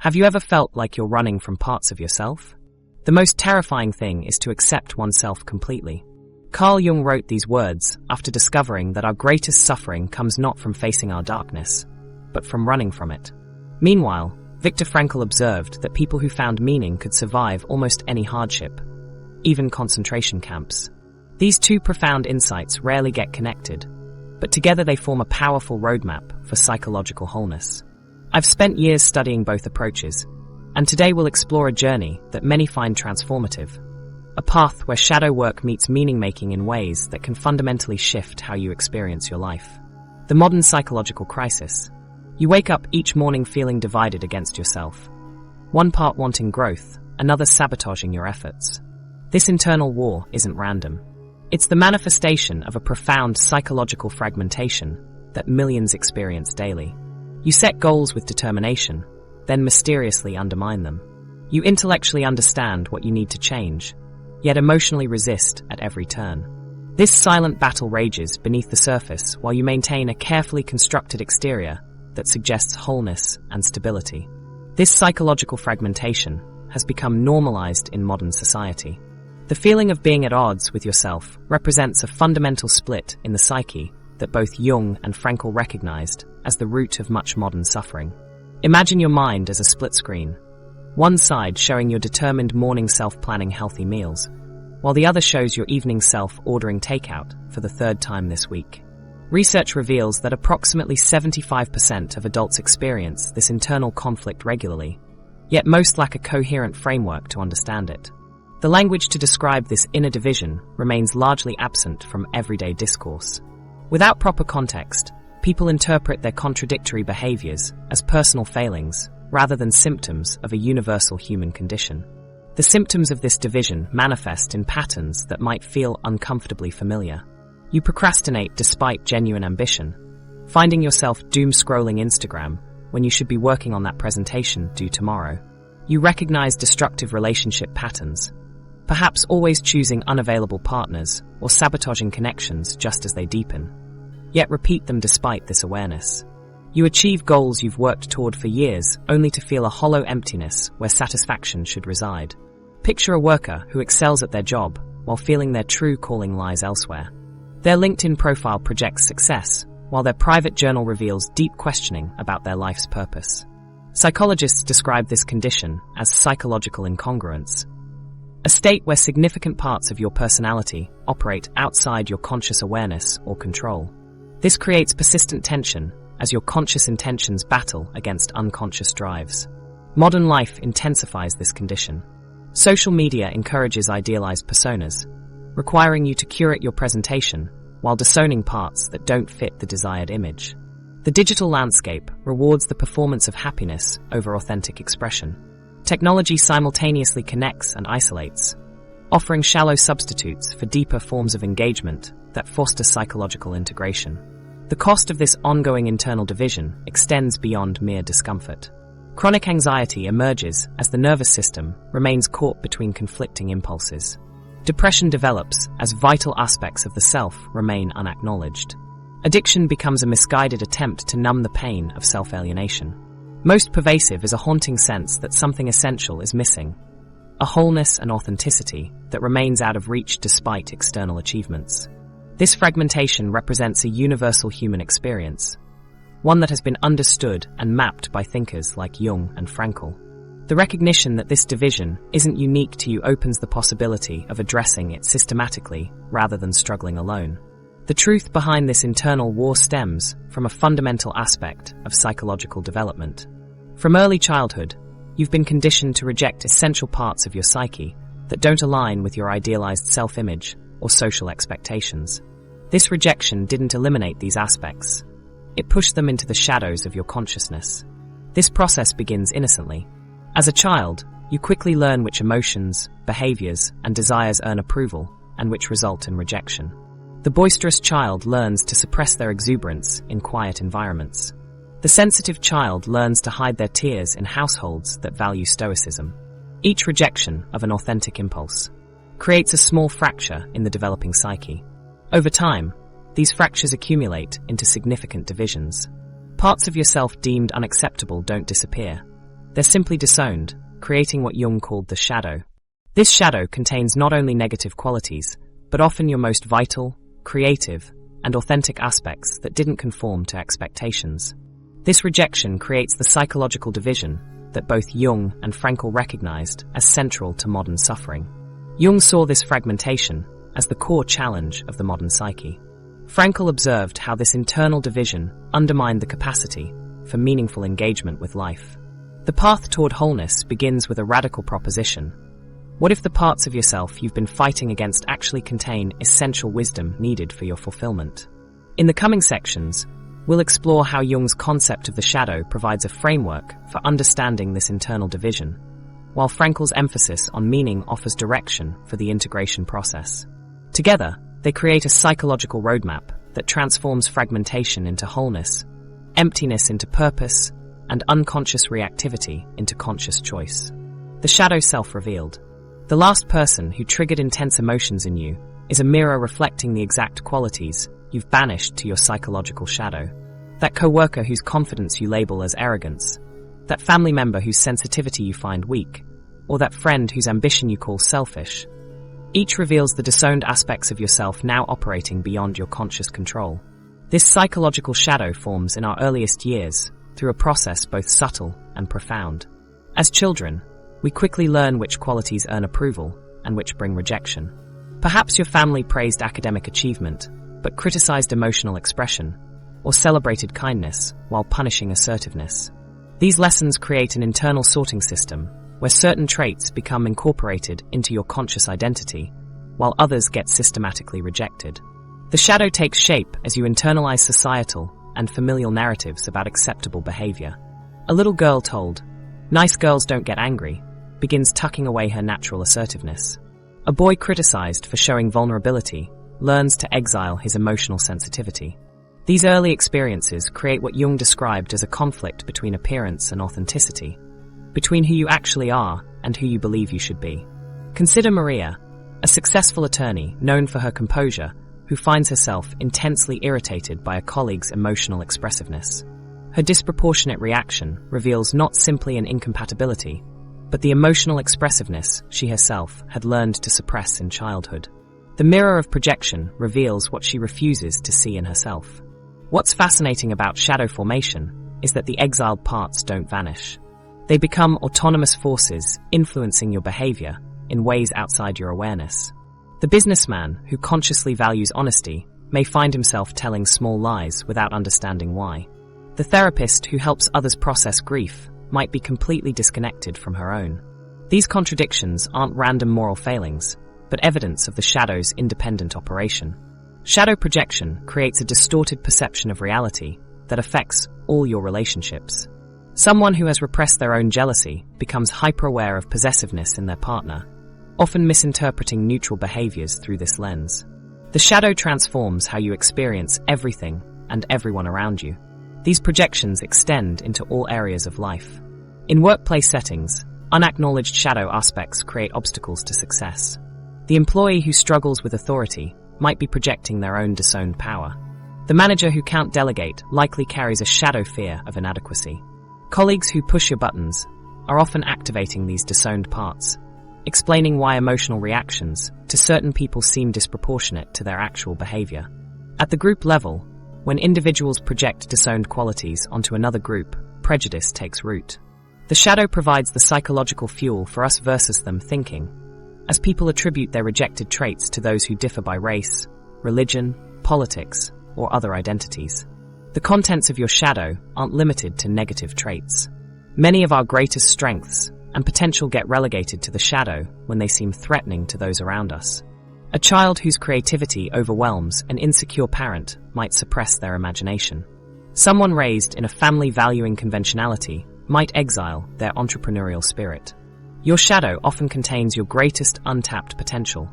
Have you ever felt like you're running from parts of yourself? The most terrifying thing is to accept oneself completely. Carl Jung wrote these words after discovering that our greatest suffering comes not from facing our darkness, but from running from it. Meanwhile, Viktor Frankl observed that people who found meaning could survive almost any hardship, even concentration camps. These two profound insights rarely get connected, but together they form a powerful roadmap for psychological wholeness. I've spent years studying both approaches, and today we'll explore a journey that many find transformative, a path where shadow work meets meaning-making in ways that can fundamentally shift how you experience your life. The modern psychological crisis. You wake up each morning feeling divided against yourself. One part wanting growth, another sabotaging your efforts. This internal war isn't random. It's the manifestation of a profound psychological fragmentation that millions experience daily. You set goals with determination, then mysteriously undermine them. You intellectually understand what you need to change, yet emotionally resist at every turn. This silent battle rages beneath the surface while you maintain a carefully constructed exterior that suggests wholeness and stability. This psychological fragmentation has become normalized in modern society. The feeling of being at odds with yourself represents a fundamental split in the psyche that both Jung and Frankl recognized as the root of much modern suffering. Imagine your mind as a split screen. One side showing your determined morning self planning healthy meals, while the other shows your evening self ordering takeout for the third time this week. Research reveals that approximately 75% of adults experience this internal conflict regularly, yet most lack a coherent framework to understand it. The language to describe this inner division remains largely absent from everyday discourse. Without proper context, people interpret their contradictory behaviors as personal failings rather than symptoms of a universal human condition. The symptoms of this division manifest in patterns that might feel uncomfortably familiar. You procrastinate despite genuine ambition, finding yourself doom-scrolling Instagram when you should be working on that presentation due tomorrow. You recognize destructive relationship patterns, perhaps always choosing unavailable partners or sabotaging connections just as they deepen, yet repeat them despite this awareness. You achieve goals you've worked toward for years only to feel a hollow emptiness where satisfaction should reside. Picture a worker who excels at their job while feeling their true calling lies elsewhere. Their LinkedIn profile projects success, while their private journal reveals deep questioning about their life's purpose. Psychologists describe this condition as psychological incongruence, a state where significant parts of your personality operate outside your conscious awareness or control. This creates persistent tension as your conscious intentions battle against unconscious drives. Modern life intensifies this condition. Social media encourages idealized personas, requiring you to curate your presentation while disowning parts that don't fit the desired image. The digital landscape rewards the performance of happiness over authentic expression. Technology simultaneously connects and isolates, offering shallow substitutes for deeper forms of engagement that foster psychological integration. The cost of this ongoing internal division extends beyond mere discomfort. Chronic anxiety emerges as the nervous system remains caught between conflicting impulses. Depression develops as vital aspects of the self remain unacknowledged. Addiction becomes a misguided attempt to numb the pain of self-alienation. Most pervasive is a haunting sense that something essential is missing, a wholeness and authenticity that remains out of reach despite external achievements. This fragmentation represents a universal human experience, one that has been understood and mapped by thinkers like Jung and Frankl. The recognition that this division isn't unique to you opens the possibility of addressing it systematically rather than struggling alone. The truth behind this internal war stems from a fundamental aspect of psychological development. From early childhood, you've been conditioned to reject essential parts of your psyche that don't align with your idealized self-image or social expectations. This rejection didn't eliminate these aspects. It pushed them into the shadows of your consciousness. This process begins innocently. As a child, you quickly learn which emotions, behaviors, and desires earn approval and which result in rejection. The boisterous child learns to suppress their exuberance in quiet environments. The sensitive child learns to hide their tears in households that value stoicism. Each rejection of an authentic impulse creates a small fracture in the developing psyche. Over time, these fractures accumulate into significant divisions. Parts of yourself deemed unacceptable don't disappear. They're simply disowned, creating what Jung called the shadow. This shadow contains not only negative qualities, but often your most vital, creative, and authentic aspects that didn't conform to expectations. This rejection creates the psychological division that both Jung and Frankl recognized as central to modern suffering. Jung saw this fragmentation as the core challenge of the modern psyche. Frankl observed how this internal division undermined the capacity for meaningful engagement with life. The path toward wholeness begins with a radical proposition. What if the parts of yourself you've been fighting against actually contain essential wisdom needed for your fulfillment? In the coming sections, we'll explore how Jung's concept of the shadow provides a framework for understanding this internal division, while Frankl's emphasis on meaning offers direction for the integration process. Together, they create a psychological roadmap that transforms fragmentation into wholeness, emptiness into purpose, and unconscious reactivity into conscious choice. The shadow self-revealed. The last person who triggered intense emotions in you is a mirror reflecting the exact qualities you've banished to your psychological shadow. That coworker whose confidence you label as arrogance, that family member whose sensitivity you find weak, or that friend whose ambition you call selfish. Each reveals the disowned aspects of yourself now operating beyond your conscious control. This psychological shadow forms in our earliest years through a process both subtle and profound. As children, we quickly learn which qualities earn approval and which bring rejection. Perhaps your family praised academic achievement, but criticized emotional expression, or celebrated kindness while punishing assertiveness. These lessons create an internal sorting system where certain traits become incorporated into your conscious identity, while others get systematically rejected. The shadow takes shape as you internalize societal and familial narratives about acceptable behavior. A little girl told, "Nice girls don't get angry," begins tucking away her natural assertiveness. A boy criticized for showing vulnerability learns to exile his emotional sensitivity. These early experiences create what Jung described as a conflict between appearance and authenticity, between who you actually are and who you believe you should be. Consider Maria, a successful attorney known for her composure, who finds herself intensely irritated by a colleague's emotional expressiveness. Her disproportionate reaction reveals not simply an incompatibility, but the emotional expressiveness she herself had learned to suppress in childhood. The mirror of projection reveals what she refuses to see in herself. What's fascinating about shadow formation is that the exiled parts don't vanish. They become autonomous forces influencing your behavior in ways outside your awareness. The businessman who consciously values honesty may find himself telling small lies without understanding why. The therapist who helps others process grief might be completely disconnected from her own. These contradictions aren't random moral failings, but evidence of the shadow's independent operation. Shadow projection creates a distorted perception of reality that affects all your relationships. Someone who has repressed their own jealousy becomes hyper-aware of possessiveness in their partner, often misinterpreting neutral behaviors through this lens. The shadow transforms how you experience everything and everyone around you. These projections extend into all areas of life. In workplace settings, unacknowledged shadow aspects create obstacles to success. The employee who struggles with authority might be projecting their own disowned power. The manager who can't delegate likely carries a shadow fear of inadequacy. Colleagues who push your buttons are often activating these disowned parts, explaining why emotional reactions to certain people seem disproportionate to their actual behavior. At the group level, when individuals project disowned qualities onto another group, prejudice takes root. The shadow provides the psychological fuel for us versus them thinking, as people attribute their rejected traits to those who differ by race, religion, politics, or other identities. The contents of your shadow aren't limited to negative traits. Many of our greatest strengths and potential get relegated to the shadow when they seem threatening to those around us. A child whose creativity overwhelms an insecure parent might suppress their imagination. Someone raised in a family valuing conventionality might exile their entrepreneurial spirit. Your shadow often contains your greatest untapped potential,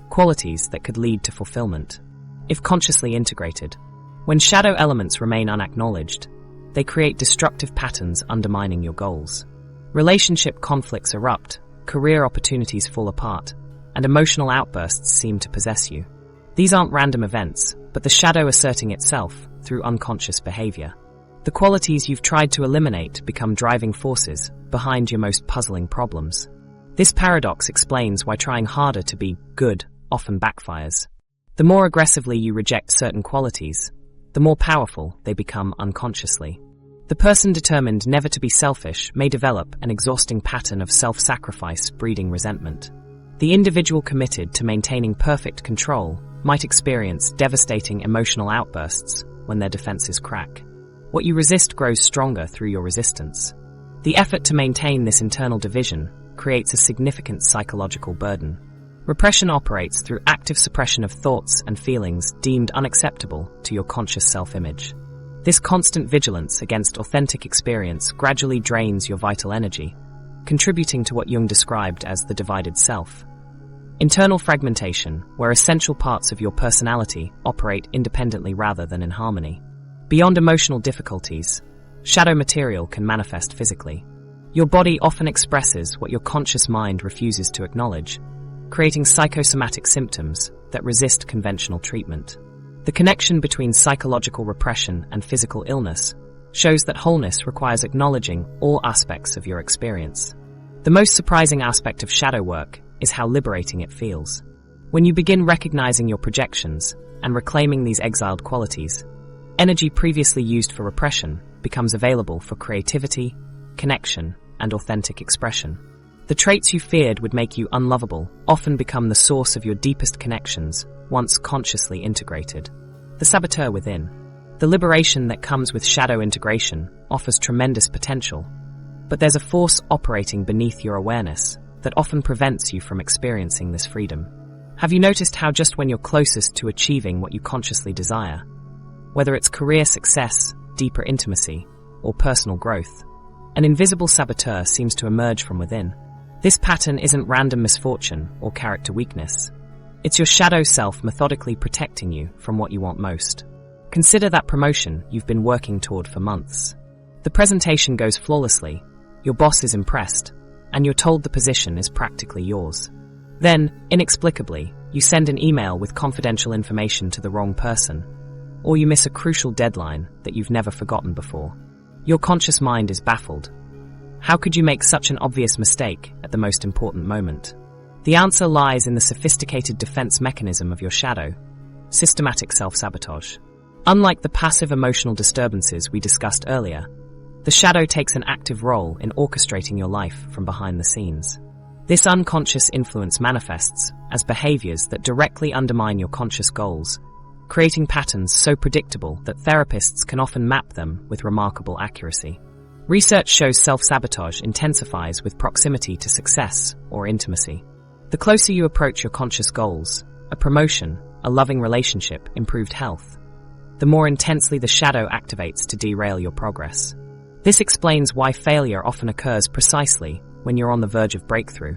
qualities that could lead to fulfillment, if consciously integrated. When shadow elements remain unacknowledged, they create destructive patterns undermining your goals. Relationship conflicts erupt, career opportunities fall apart, and emotional outbursts seem to possess you. These aren't random events, but the shadow asserting itself through unconscious behavior. The qualities you've tried to eliminate become driving forces behind your most puzzling problems. This paradox explains why trying harder to be good often backfires. The more aggressively you reject certain qualities, the more powerful they become unconsciously. The person determined never to be selfish may develop an exhausting pattern of self-sacrifice, breeding resentment. The individual committed to maintaining perfect control might experience devastating emotional outbursts when their defenses crack. What you resist grows stronger through your resistance. The effort to maintain this internal division creates a significant psychological burden. Repression operates through active suppression of thoughts and feelings deemed unacceptable to your conscious self-image. This constant vigilance against authentic experience gradually drains your vital energy, contributing to what Jung described as the divided self. Internal fragmentation, where essential parts of your personality operate independently rather than in harmony. Beyond emotional difficulties, shadow material can manifest physically. Your body often expresses what your conscious mind refuses to acknowledge, creating psychosomatic symptoms that resist conventional treatment. The connection between psychological repression and physical illness shows that wholeness requires acknowledging all aspects of your experience. The most surprising aspect of shadow work is how liberating it feels. When you begin recognizing your projections and reclaiming these exiled qualities, energy previously used for repression becomes available for creativity, connection, and authentic expression. The traits you feared would make you unlovable often become the source of your deepest connections once consciously integrated. The Saboteur Within. The liberation that comes with shadow integration offers tremendous potential, but there's a force operating beneath your awareness that often prevents you from experiencing this freedom. Have you noticed how just when you're closest to achieving what you consciously desire, whether it's career success, deeper intimacy, or personal growth, an invisible saboteur seems to emerge from within? This pattern isn't random misfortune or character weakness. It's your shadow self methodically protecting you from what you want most. Consider that promotion you've been working toward for months. The presentation goes flawlessly, your boss is impressed, and you're told the position is practically yours. Then, inexplicably, you send an email with confidential information to the wrong person, or you miss a crucial deadline that you've never forgotten before. Your conscious mind is baffled. How could you make such an obvious mistake at the most important moment? The answer lies in the sophisticated defense mechanism of your shadow, systematic self-sabotage. Unlike the passive emotional disturbances we discussed earlier, the shadow takes an active role in orchestrating your life from behind the scenes. This unconscious influence manifests as behaviors that directly undermine your conscious goals, creating patterns so predictable that therapists can often map them with remarkable accuracy. Research shows self-sabotage intensifies with proximity to success or intimacy. The closer you approach your conscious goals, a promotion, a loving relationship, improved health, the more intensely the shadow activates to derail your progress. This explains why failure often occurs precisely when you're on the verge of breakthrough,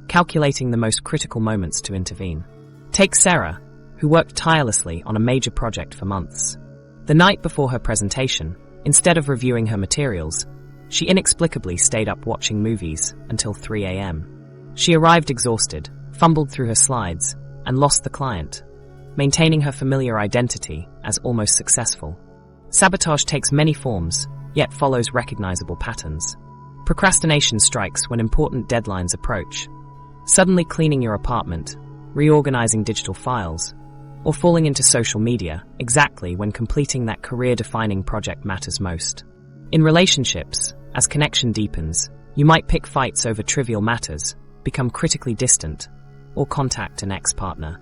calculating the most critical moments to intervene. Take Sarah, who worked tirelessly on a major project for months. The night before her presentation, instead of reviewing her materials, she inexplicably stayed up watching movies until 3 a.m. She arrived exhausted, fumbled through her slides, and lost the client, maintaining her familiar identity as almost successful. Sabotage takes many forms, yet follows recognizable patterns. Procrastination strikes when important deadlines approach, suddenly cleaning your apartment, reorganizing digital files, or falling into social media exactly when completing that career-defining project matters most. In relationships, as connection deepens, you might pick fights over trivial matters, become critically distant, or contact an ex-partner.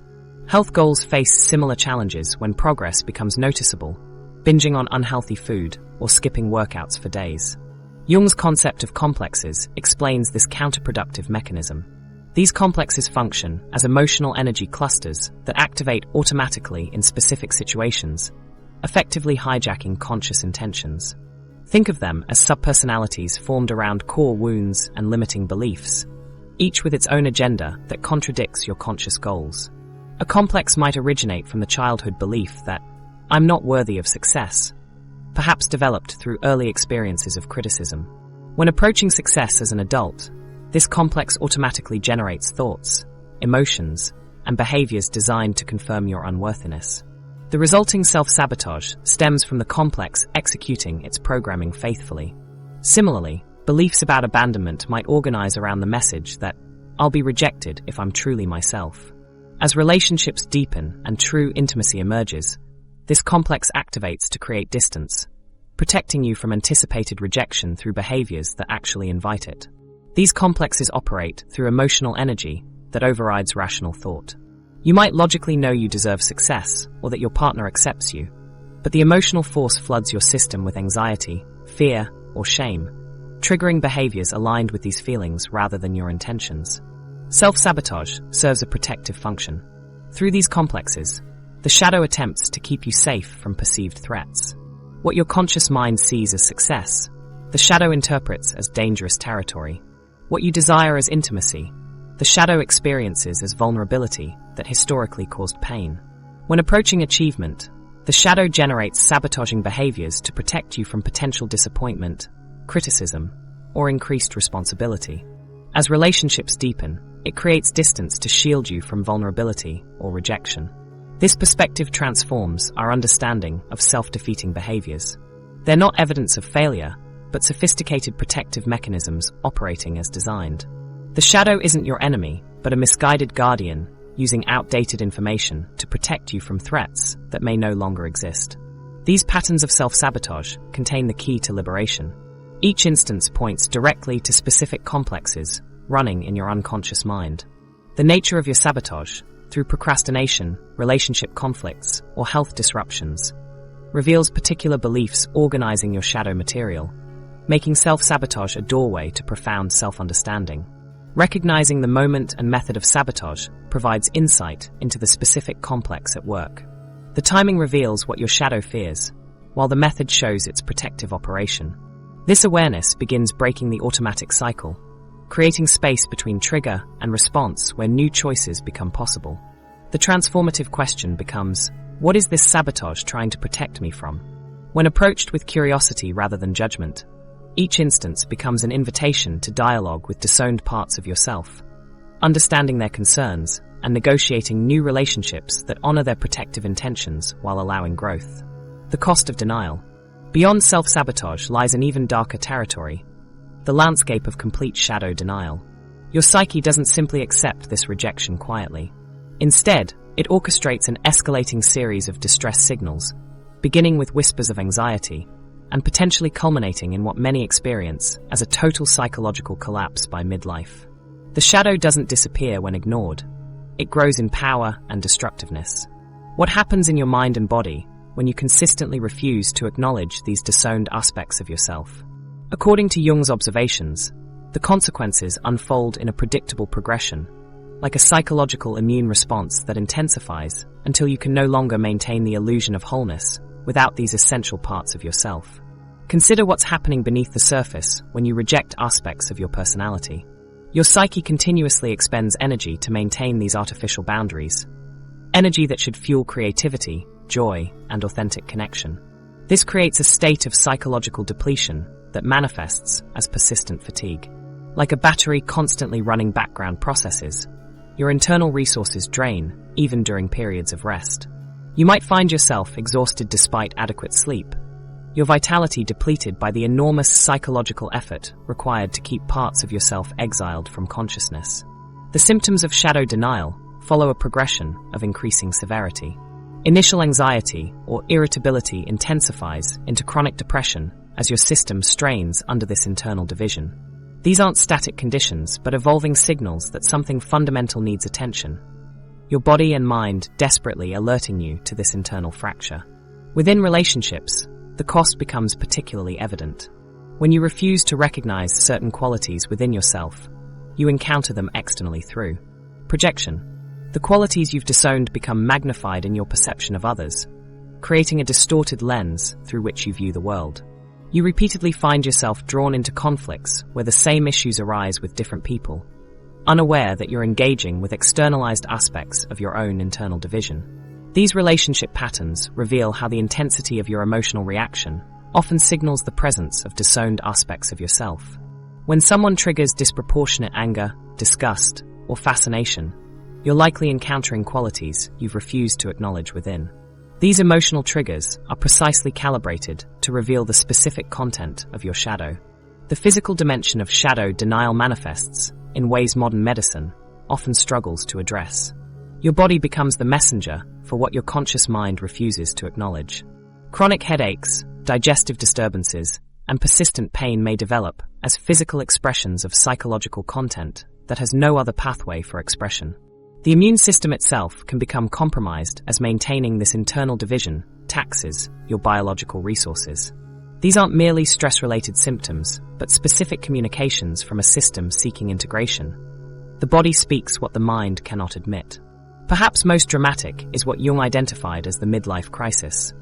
Health goals face similar challenges when progress becomes noticeable, binging on unhealthy food or skipping workouts for days. Jung's concept of complexes explains this counterproductive mechanism. These complexes function as emotional energy clusters that activate automatically in specific situations, effectively hijacking conscious intentions. Think of them as subpersonalities formed around core wounds and limiting beliefs, each with its own agenda that contradicts your conscious goals. A complex might originate from the childhood belief that I'm not worthy of success, perhaps developed through early experiences of criticism. When approaching success as an adult, this complex automatically generates thoughts, emotions, and behaviors designed to confirm your unworthiness. The The resulting self-sabotage stems from the complex executing its programming faithfully. Similarly, beliefs about abandonment might organize around the message that I'll be rejected if I'm truly myself. As relationships deepen and true intimacy emerges, this complex activates to create distance, protecting you from anticipated rejection through behaviors that actually invite it. These complexes operate through emotional energy that overrides rational thought. You might logically know you deserve success or that your partner accepts you, but the emotional force floods your system with anxiety, fear, or shame, triggering behaviors aligned with these feelings rather than your intentions. Self-sabotage serves a protective function. Through these complexes, the shadow attempts to keep you safe from perceived threats. What your conscious mind sees as success, the shadow interprets as dangerous territory. What you desire as intimacy, the shadow experiences as vulnerability that historically caused pain. When approaching achievement, the shadow generates sabotaging behaviors to protect you from potential disappointment, criticism, or increased responsibility. As relationships deepen, it creates distance to shield you from vulnerability or rejection. This perspective transforms our understanding of self-defeating behaviors. They're not evidence of failure, but sophisticated protective mechanisms operating as designed. The shadow isn't your enemy, but a misguided guardian using outdated information to protect you from threats that may no longer exist. These patterns of self-sabotage contain the key to liberation. Each instance points directly to specific complexes running in your unconscious mind. The nature of your sabotage, through procrastination, relationship conflicts, or health disruptions, reveals particular beliefs organizing your shadow material, making self-sabotage a doorway to profound self-understanding. Recognizing the moment and method of sabotage provides insight into the specific complex at work. The timing reveals what your shadow fears, while the method shows its protective operation. This awareness begins breaking the automatic cycle, creating space between trigger and response where new choices become possible. The transformative question becomes, what is this sabotage trying to protect me from? When approached with curiosity rather than judgment, each instance becomes an invitation to dialogue with disowned parts of yourself, understanding their concerns and negotiating new relationships that honor their protective intentions while allowing growth. The cost of denial. Beyond self-sabotage lies an even darker territory, the landscape of complete shadow denial. Your psyche doesn't simply accept this rejection quietly. Instead, it orchestrates an escalating series of distress signals, beginning with whispers of anxiety, and potentially culminating in what many experience as a total psychological collapse by midlife. The shadow doesn't disappear when ignored. It grows in power and destructiveness. What happens in your mind and body when you consistently refuse to acknowledge these disowned aspects of yourself? According to Jung's observations, the consequences unfold in a predictable progression, like a psychological immune response that intensifies until you can no longer maintain the illusion of wholeness without these essential parts of yourself. Consider what's happening beneath the surface when you reject aspects of your personality. Your psyche continuously expends energy to maintain these artificial boundaries, energy that should fuel creativity, joy, and authentic connection. This creates a state of psychological depletion that manifests as persistent fatigue. Like a battery constantly running background processes, your internal resources drain even during periods of rest. You might find yourself exhausted despite adequate sleep, your vitality depleted by the enormous psychological effort required to keep parts of yourself exiled from consciousness. The symptoms of shadow denial follow a progression of increasing severity. Initial anxiety or irritability intensifies into chronic depression as your system strains under this internal division. These aren't static conditions, but evolving signals that something fundamental needs attention. Your body and mind desperately alerting you to this internal fracture. Within relationships, the cost becomes particularly evident. When you refuse to recognize certain qualities within yourself, you encounter them externally through projection. The qualities you've disowned become magnified in your perception of others, creating a distorted lens through which you view the world. You repeatedly find yourself drawn into conflicts where the same issues arise with different people, unaware that you're engaging with externalized aspects of your own internal division. These relationship patterns reveal how the intensity of your emotional reaction often signals the presence of disowned aspects of yourself. When someone triggers disproportionate anger, disgust, or fascination, you're likely encountering qualities you've refused to acknowledge within. These emotional triggers are precisely calibrated to reveal the specific content of your shadow. The physical dimension of shadow denial manifests in ways modern medicine often struggles to address. Your body becomes the messenger for what your conscious mind refuses to acknowledge. Chronic headaches, digestive disturbances, and persistent pain may develop as physical expressions of psychological content that has no other pathway for expression. The immune system itself can become compromised as maintaining this internal division taxes your biological resources. These aren't merely stress-related symptoms, but specific communications from a system seeking integration. The body speaks what the mind cannot admit. Perhaps most dramatic is what Jung identified as the midlife crisis,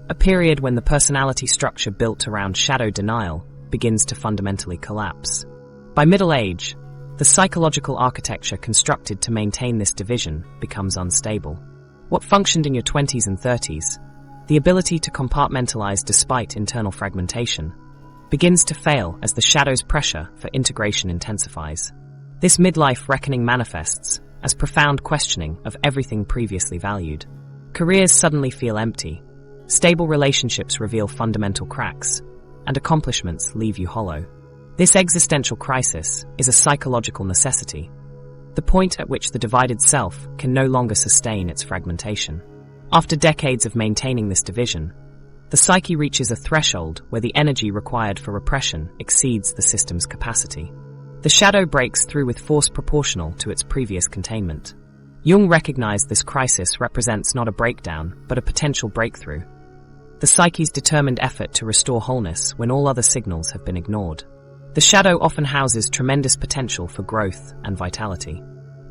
a period when the personality structure built around shadow denial begins to fundamentally collapse. By middle age, the psychological architecture constructed to maintain this division becomes unstable. What functioned in your 20s and 30s, the ability to compartmentalize despite internal fragmentation, begins to fail as the shadow's pressure for integration intensifies. This midlife reckoning manifests as profound questioning of everything previously valued. Careers suddenly feel empty, stable relationships reveal fundamental cracks, and accomplishments leave you hollow. This existential crisis is a psychological necessity, the point at which the divided self can no longer sustain its fragmentation. After decades of maintaining this division, the psyche reaches a threshold where the energy required for repression exceeds the system's capacity. The shadow breaks through with force proportional to its previous containment. Jung recognized this crisis represents not a breakdown, but a potential breakthrough. The psyche's determined effort to restore wholeness when all other signals have been ignored. The shadow often houses tremendous potential for growth and vitality.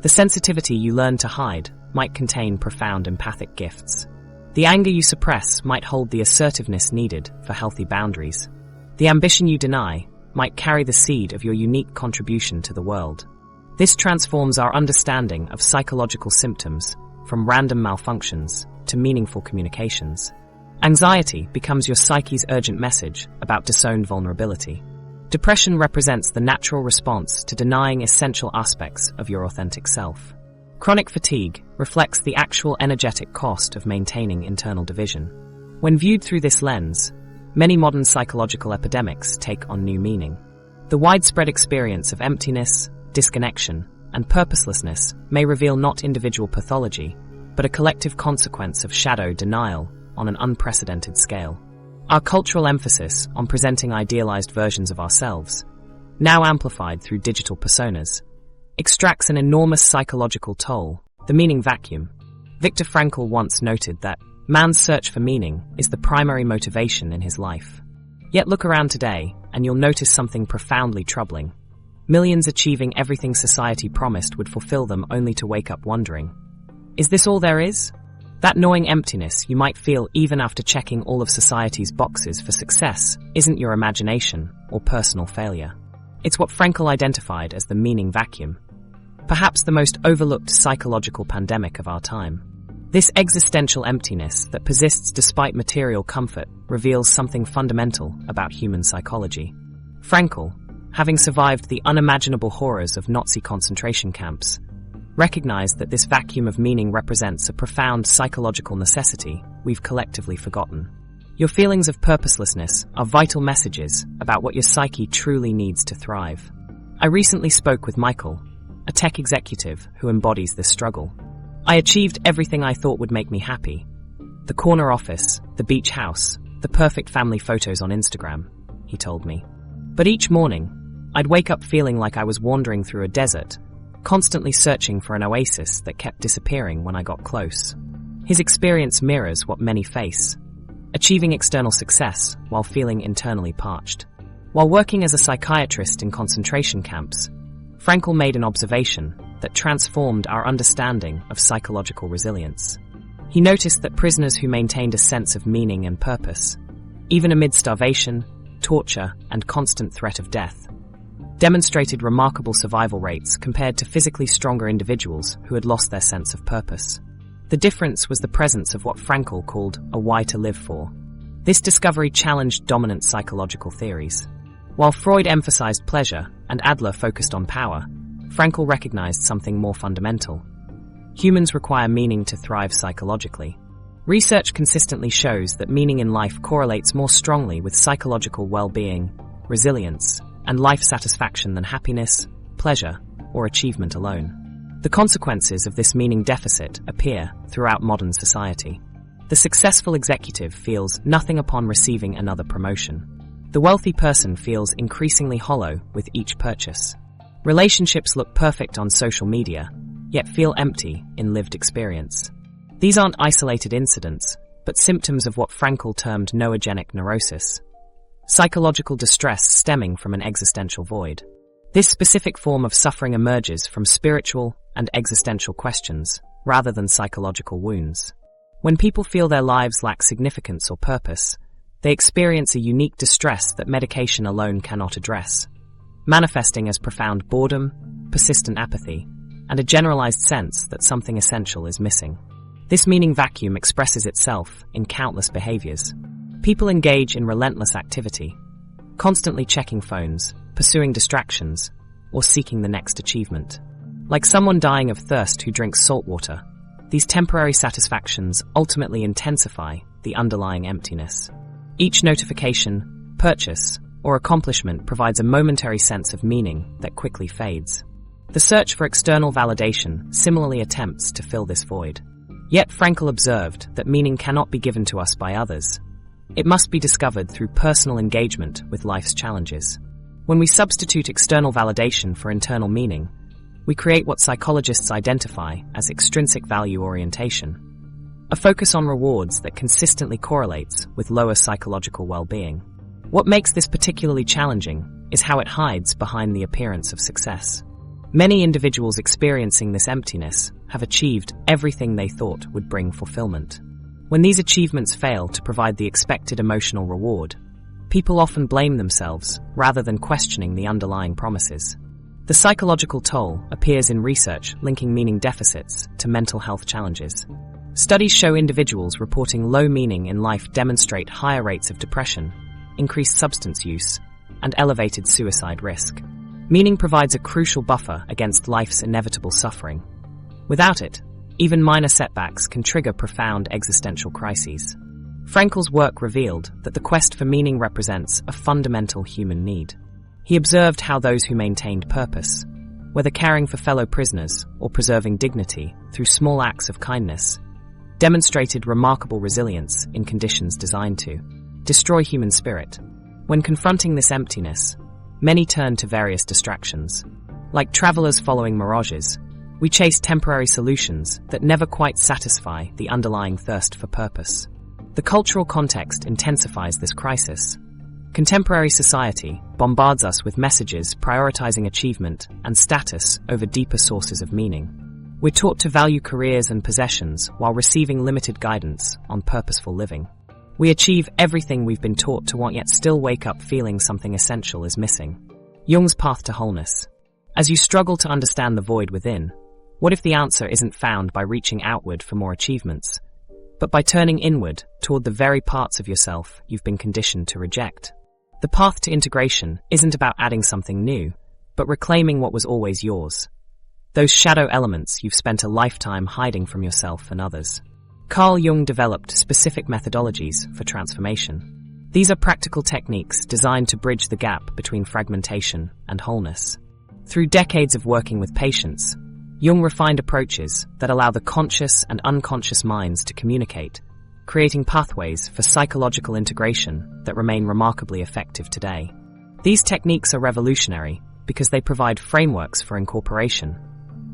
The sensitivity you learn to hide might contain profound empathic gifts. The anger you suppress might hold the assertiveness needed for healthy boundaries. The ambition you deny might carry the seed of your unique contribution to the world. This transforms our understanding of psychological symptoms from random malfunctions to meaningful communications. Anxiety becomes your psyche's urgent message about disowned vulnerability. Depression represents the natural response to denying essential aspects of your authentic self. Chronic fatigue reflects the actual energetic cost of maintaining internal division. When viewed through this lens, many modern psychological epidemics take on new meaning. The widespread experience of emptiness, disconnection, and purposelessness may reveal not individual pathology, but a collective consequence of shadow denial on an unprecedented scale. Our cultural emphasis on presenting idealized versions of ourselves, now amplified through digital personas, extracts an enormous psychological toll, the meaning vacuum. Viktor Frankl once noted that man's search for meaning is the primary motivation in his life. Yet look around today, and you'll notice something profoundly troubling. Millions achieving everything society promised would fulfill them only to wake up wondering, is this all there is? That gnawing emptiness you might feel even after checking all of society's boxes for success isn't your imagination or personal failure. It's what Frankl identified as the meaning vacuum, perhaps the most overlooked psychological pandemic of our time. This existential emptiness that persists despite material comfort reveals something fundamental about human psychology. Frankl, having survived the unimaginable horrors of Nazi concentration camps, recognized that this vacuum of meaning represents a profound psychological necessity we've collectively forgotten. Your feelings of purposelessness are vital messages about what your psyche truly needs to thrive. I recently spoke with Michael, a tech executive who embodies this struggle. I achieved everything I thought would make me happy. The corner office, the beach house, the perfect family photos on Instagram, he told me. But each morning, I'd wake up feeling like I was wandering through a desert, constantly searching for an oasis that kept disappearing when I got close. His experience mirrors what many face, achieving external success while feeling internally parched. While working as a psychiatrist in concentration camps, Frankl made an observation that transformed our understanding of psychological resilience. He noticed that prisoners who maintained a sense of meaning and purpose, even amid starvation, torture, and constant threat of death, demonstrated remarkable survival rates compared to physically stronger individuals who had lost their sense of purpose. The difference was the presence of what Frankl called a why to live for. This discovery challenged dominant psychological theories. While Freud emphasized pleasure and Adler focused on power, Frankl recognized something more fundamental. Humans require meaning to thrive psychologically. Research consistently shows that meaning in life correlates more strongly with psychological well-being, resilience, and life satisfaction than happiness, pleasure, or achievement alone. The consequences of this meaning deficit appear throughout modern society. The successful executive feels nothing upon receiving another promotion. The wealthy person feels increasingly hollow with each purchase. Relationships look perfect on social media, yet feel empty in lived experience. These aren't isolated incidents, but symptoms of what Frankl termed noogenic neurosis, psychological distress stemming from an existential void. This specific form of suffering emerges from spiritual and existential questions, rather than psychological wounds. When people feel their lives lack significance or purpose, they experience a unique distress that medication alone cannot address, manifesting as profound boredom, persistent apathy, and a generalized sense that something essential is missing. This meaning vacuum expresses itself in countless behaviors. People engage in relentless activity, constantly checking phones, pursuing distractions, or seeking the next achievement. Like someone dying of thirst who drinks salt water, these temporary satisfactions ultimately intensify the underlying emptiness. Each notification, purchase, or accomplishment provides a momentary sense of meaning that quickly fades. The search for external validation similarly attempts to fill this void. Yet Frankl observed that meaning cannot be given to us by others. It must be discovered through personal engagement with life's challenges. When we substitute external validation for internal meaning, we create what psychologists identify as extrinsic value orientation, a focus on rewards that consistently correlates with lower psychological well-being. What makes this particularly challenging is how it hides behind the appearance of success. Many individuals experiencing this emptiness have achieved everything they thought would bring fulfillment. When these achievements fail to provide the expected emotional reward, people often blame themselves rather than questioning the underlying promises. The psychological toll appears in research linking meaning deficits to mental health challenges. Studies show individuals reporting low meaning in life demonstrate higher rates of depression, increased substance use, and elevated suicide risk. Meaning provides a crucial buffer against life's inevitable suffering. Without it, even minor setbacks can trigger profound existential crises. Frankl's work revealed that the quest for meaning represents a fundamental human need. He observed how those who maintained purpose, whether caring for fellow prisoners or preserving dignity through small acts of kindness, demonstrated remarkable resilience in conditions designed to destroy human spirit. When confronting this emptiness, many turn to various distractions. Like travelers following mirages, we chase temporary solutions that never quite satisfy the underlying thirst for purpose. The cultural context intensifies this crisis. Contemporary society bombards us with messages prioritizing achievement and status over deeper sources of meaning. We're taught to value careers and possessions while receiving limited guidance on purposeful living. We achieve everything we've been taught to want, yet still wake up feeling something essential is missing. Jung's path to wholeness. As you struggle to understand the void within, what if the answer isn't found by reaching outward for more achievements, but by turning inward toward the very parts of yourself you've been conditioned to reject? The path to integration isn't about adding something new, but reclaiming what was always yours. Those shadow elements you've spent a lifetime hiding from yourself and others. Carl Jung developed specific methodologies for transformation. These are practical techniques designed to bridge the gap between fragmentation and wholeness. Through decades of working with patients, Jung refined approaches that allow the conscious and unconscious minds to communicate, creating pathways for psychological integration that remain remarkably effective today. These techniques are revolutionary because they provide frameworks for incorporation,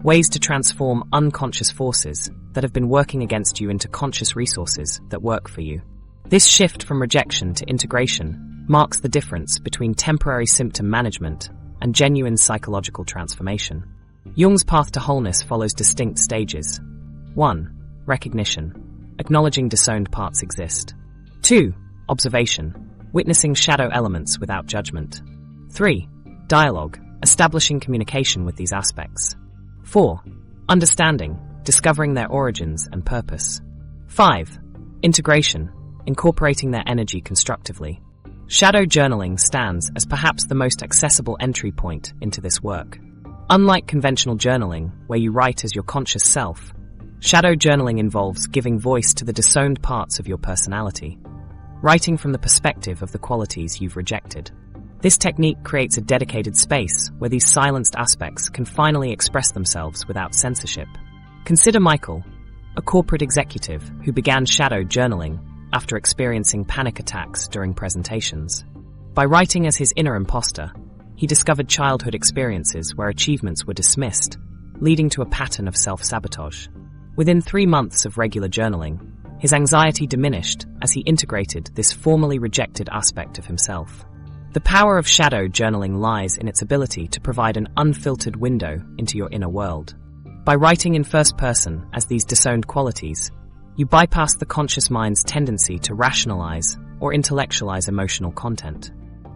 ways to transform unconscious forces that have been working against you into conscious resources that work for you. This shift from rejection to integration marks the difference between temporary symptom management and genuine psychological transformation. Jung's path to wholeness follows distinct stages. 1. Recognition, acknowledging disowned parts exist. 2. Observation, witnessing shadow elements without judgment. 3. Dialogue, establishing communication with these aspects. 4. Understanding, discovering their origins and purpose. 5. Integration, incorporating their energy constructively. Shadow journaling stands as perhaps the most accessible entry point into this work. Unlike conventional journaling, where you write as your conscious self, Shadow journaling involves giving voice to the disowned parts of your personality, writing from the perspective of the qualities you've rejected. This technique creates a dedicated space where these silenced aspects can finally express themselves without censorship. Consider Michael, a corporate executive who began shadow journaling after experiencing panic attacks during presentations. By writing as his inner imposter, he discovered childhood experiences where achievements were dismissed, leading to a pattern of self-sabotage. Within 3 months of regular journaling, his anxiety diminished as he integrated this formerly rejected aspect of himself. The power of shadow journaling lies in its ability to provide an unfiltered window into your inner world. By writing in first person as these disowned qualities, you bypass the conscious mind's tendency to rationalize or intellectualize emotional content.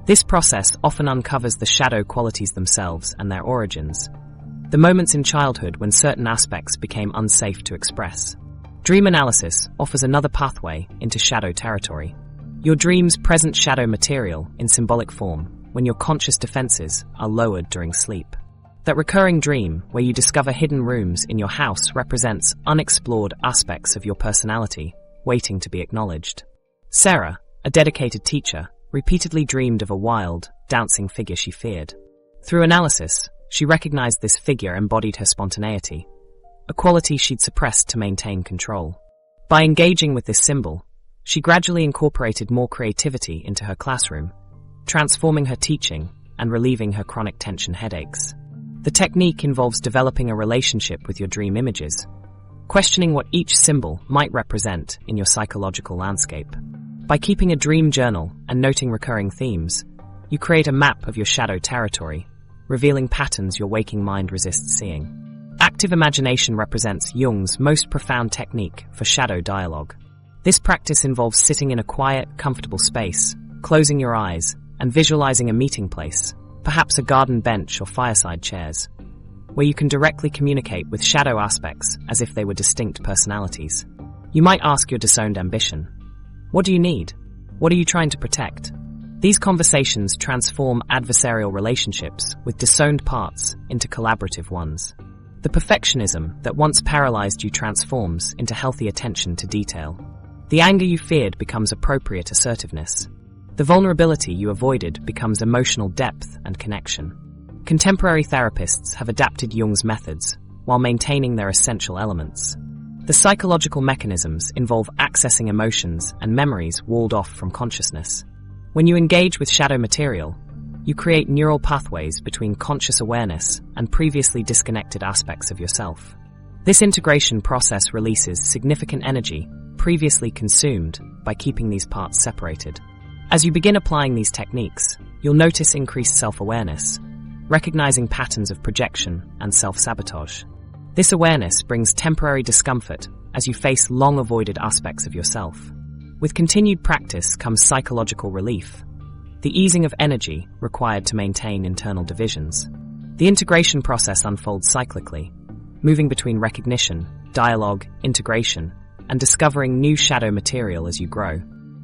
This process often uncovers the shadow qualities themselves and their origins, the moments in childhood when certain aspects became unsafe to express. Dream analysis offers another pathway into shadow territory. Your dreams present shadow material in symbolic form when your conscious defenses are lowered during sleep. That recurring dream where you discover hidden rooms in your house represents unexplored aspects of your personality waiting to be acknowledged. Sarah, a dedicated teacher, repeatedly dreamed of a wild, dancing figure she feared. Through analysis, she recognized this figure embodied her spontaneity, a quality she'd suppressed to maintain control. By engaging with this symbol, she gradually incorporated more creativity into her classroom, transforming her teaching and relieving her chronic tension headaches. The technique involves developing a relationship with your dream images, questioning what each symbol might represent in your psychological landscape. By keeping a dream journal and noting recurring themes, you create a map of your shadow territory, revealing patterns your waking mind resists seeing. Active imagination represents Jung's most profound technique for shadow dialogue. This practice involves sitting in a quiet, comfortable space, closing your eyes, and visualizing a meeting place, perhaps a garden bench or fireside chairs, where you can directly communicate with shadow aspects as if they were distinct personalities. You might ask your disowned ambition, "What do you need? What are you trying to protect?" These conversations transform adversarial relationships with disowned parts into collaborative ones. The perfectionism that once paralyzed you transforms into healthy attention to detail. The anger you feared becomes appropriate assertiveness. The vulnerability you avoided becomes emotional depth and connection. Contemporary therapists have adapted Jung's methods while maintaining their essential elements. The psychological mechanisms involve accessing emotions and memories walled off from consciousness. When you engage with shadow material, you create neural pathways between conscious awareness and previously disconnected aspects of yourself. This integration process releases significant energy previously consumed by keeping these parts separated. As you begin applying these techniques, you'll notice increased self-awareness, recognizing patterns of projection and self-sabotage. This awareness brings temporary discomfort as you face long-avoided aspects of yourself. With continued practice comes psychological relief, the easing of energy required to maintain internal divisions. The integration process unfolds cyclically, moving between recognition, dialogue, integration, and discovering new shadow material as you grow.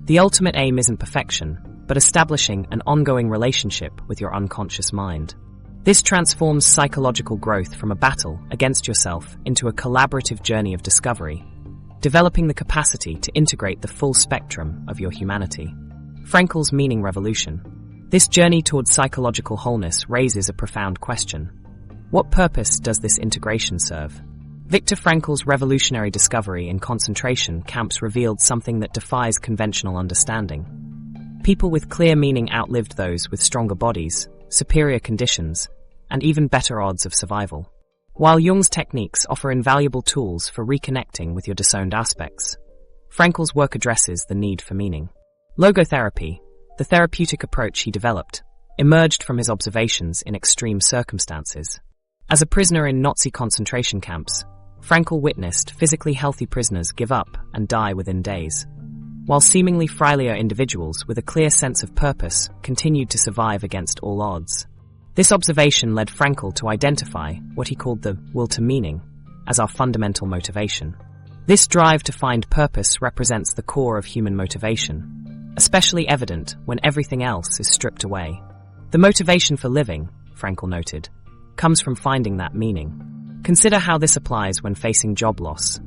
The ultimate aim isn't perfection, but establishing an ongoing relationship with your unconscious mind. This transforms psychological growth from a battle against yourself into a collaborative journey of discovery, developing the capacity to integrate the full spectrum of your humanity. Frankl's meaning revolution. This journey towards psychological wholeness raises a profound question. What purpose does this integration serve? Viktor Frankl's revolutionary discovery in concentration camps revealed something that defies conventional understanding. People with clear meaning outlived those with stronger bodies, superior conditions, and even better odds of survival. While Jung's techniques offer invaluable tools for reconnecting with your disowned aspects, Frankl's work addresses the need for meaning. Logotherapy, the therapeutic approach he developed, emerged from his observations in extreme circumstances. As a prisoner in Nazi concentration camps, Frankl witnessed physically healthy prisoners give up and die within days, while seemingly frailer individuals with a clear sense of purpose continued to survive against all odds. This observation led Frankl to identify what he called the will to meaning as our fundamental motivation. This drive to find purpose represents the core of human motivation, especially evident when everything else is stripped away. The motivation for living, Frankl noted, comes from finding that meaning. Consider how this applies when facing job loss,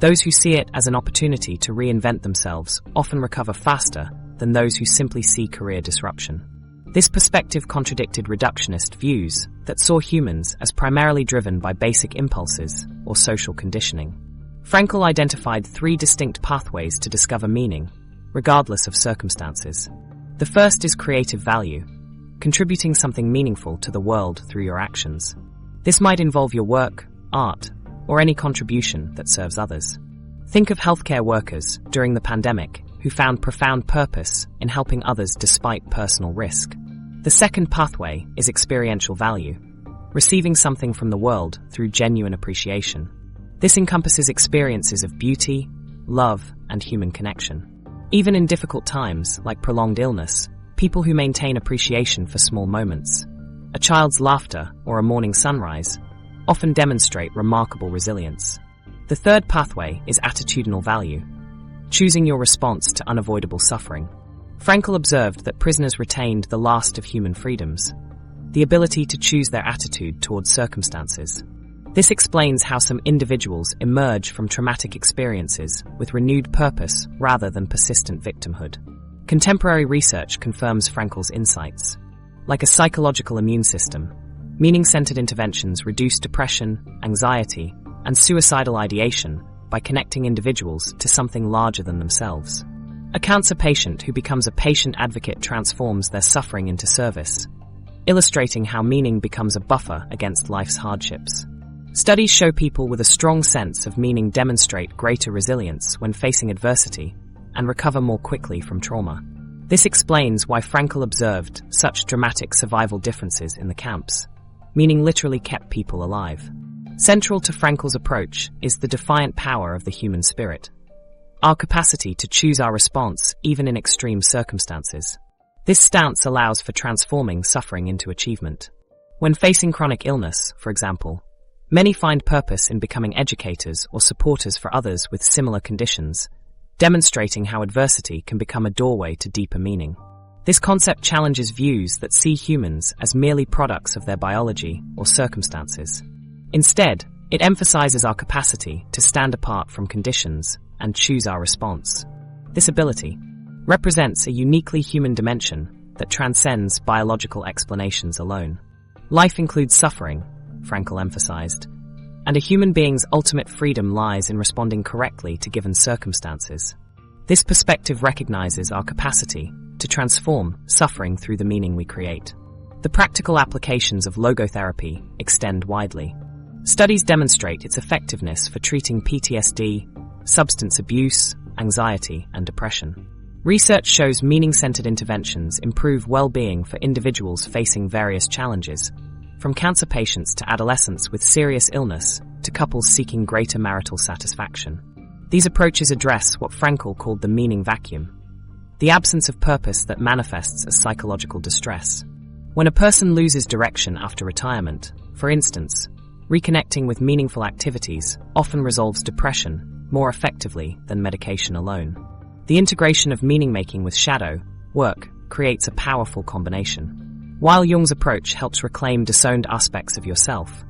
Those who see it as an opportunity to reinvent themselves often recover faster than those who simply see career disruption. This perspective contradicted reductionist views that saw humans as primarily driven by basic impulses or social conditioning. Frankl identified 3 distinct pathways to discover meaning, regardless of circumstances. The first is creative value, contributing something meaningful to the world through your actions. This might involve your work, art, or any contribution that serves others. Think of healthcare workers during the pandemic who found profound purpose in helping others despite personal risk. The second pathway is experiential value, receiving something from the world through genuine appreciation. This encompasses experiences of beauty, love, and human connection. Even in difficult times, like prolonged illness, people who maintain appreciation for small moments, a child's laughter or a morning sunrise, often demonstrate remarkable resilience. The third pathway is attitudinal value, choosing your response to unavoidable suffering. Frankl observed that prisoners retained the last of human freedoms, the ability to choose their attitude towards circumstances. This explains how some individuals emerge from traumatic experiences with renewed purpose rather than persistent victimhood. Contemporary research confirms Frankl's insights. Like a psychological immune system, meaning-centered interventions reduce depression, anxiety, and suicidal ideation by connecting individuals to something larger than themselves. A cancer patient who becomes a patient advocate transforms their suffering into service, illustrating how meaning becomes a buffer against life's hardships. Studies show people with a strong sense of meaning demonstrate greater resilience when facing adversity and recover more quickly from trauma. This explains why Frankl observed such dramatic survival differences in the camps. Meaning literally kept people alive. Central to Frankl's approach is the defiant power of the human spirit, our capacity to choose our response even in extreme circumstances. This stance allows for transforming suffering into achievement. When facing chronic illness, for example, many find purpose in becoming educators or supporters for others with similar conditions, demonstrating how adversity can become a doorway to deeper meaning. This concept challenges views that see humans as merely products of their biology or circumstances. Instead, it emphasizes our capacity to stand apart from conditions and choose our response. This ability represents a uniquely human dimension that transcends biological explanations alone. Life includes suffering, Frankl emphasized, and a human being's ultimate freedom lies in responding correctly to given circumstances. This perspective recognizes our capacity to transform suffering through the meaning we create. The practical applications of logotherapy extend widely. Studies demonstrate its effectiveness for treating PTSD, substance abuse, anxiety, and depression. Research shows meaning-centered interventions improve well-being for individuals facing various challenges, from cancer patients to adolescents with serious illness to couples seeking greater marital satisfaction. These approaches address what Frankl called the meaning vacuum, the absence of purpose that manifests as psychological distress. When a person loses direction after retirement, for instance, reconnecting with meaningful activities often resolves depression more effectively than medication alone. The integration of meaning-making with shadow work creates a powerful combination. While Jung's approach helps reclaim disowned aspects of yourself,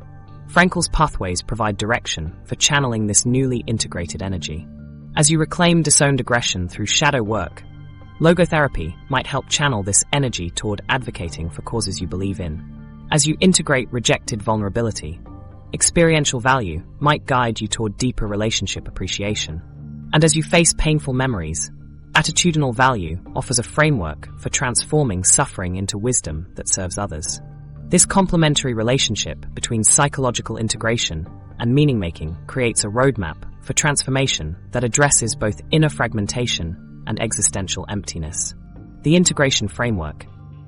Frankl's pathways provide direction for channeling this newly integrated energy. As you reclaim disowned aggression through shadow work, logotherapy might help channel this energy toward advocating for causes you believe in. As you integrate rejected vulnerability, experiential value might guide you toward deeper relationship appreciation. And as you face painful memories, attitudinal value offers a framework for transforming suffering into wisdom that serves others. This complementary relationship between psychological integration and meaning-making creates a roadmap for transformation that addresses both inner fragmentation and existential emptiness. The integration framework.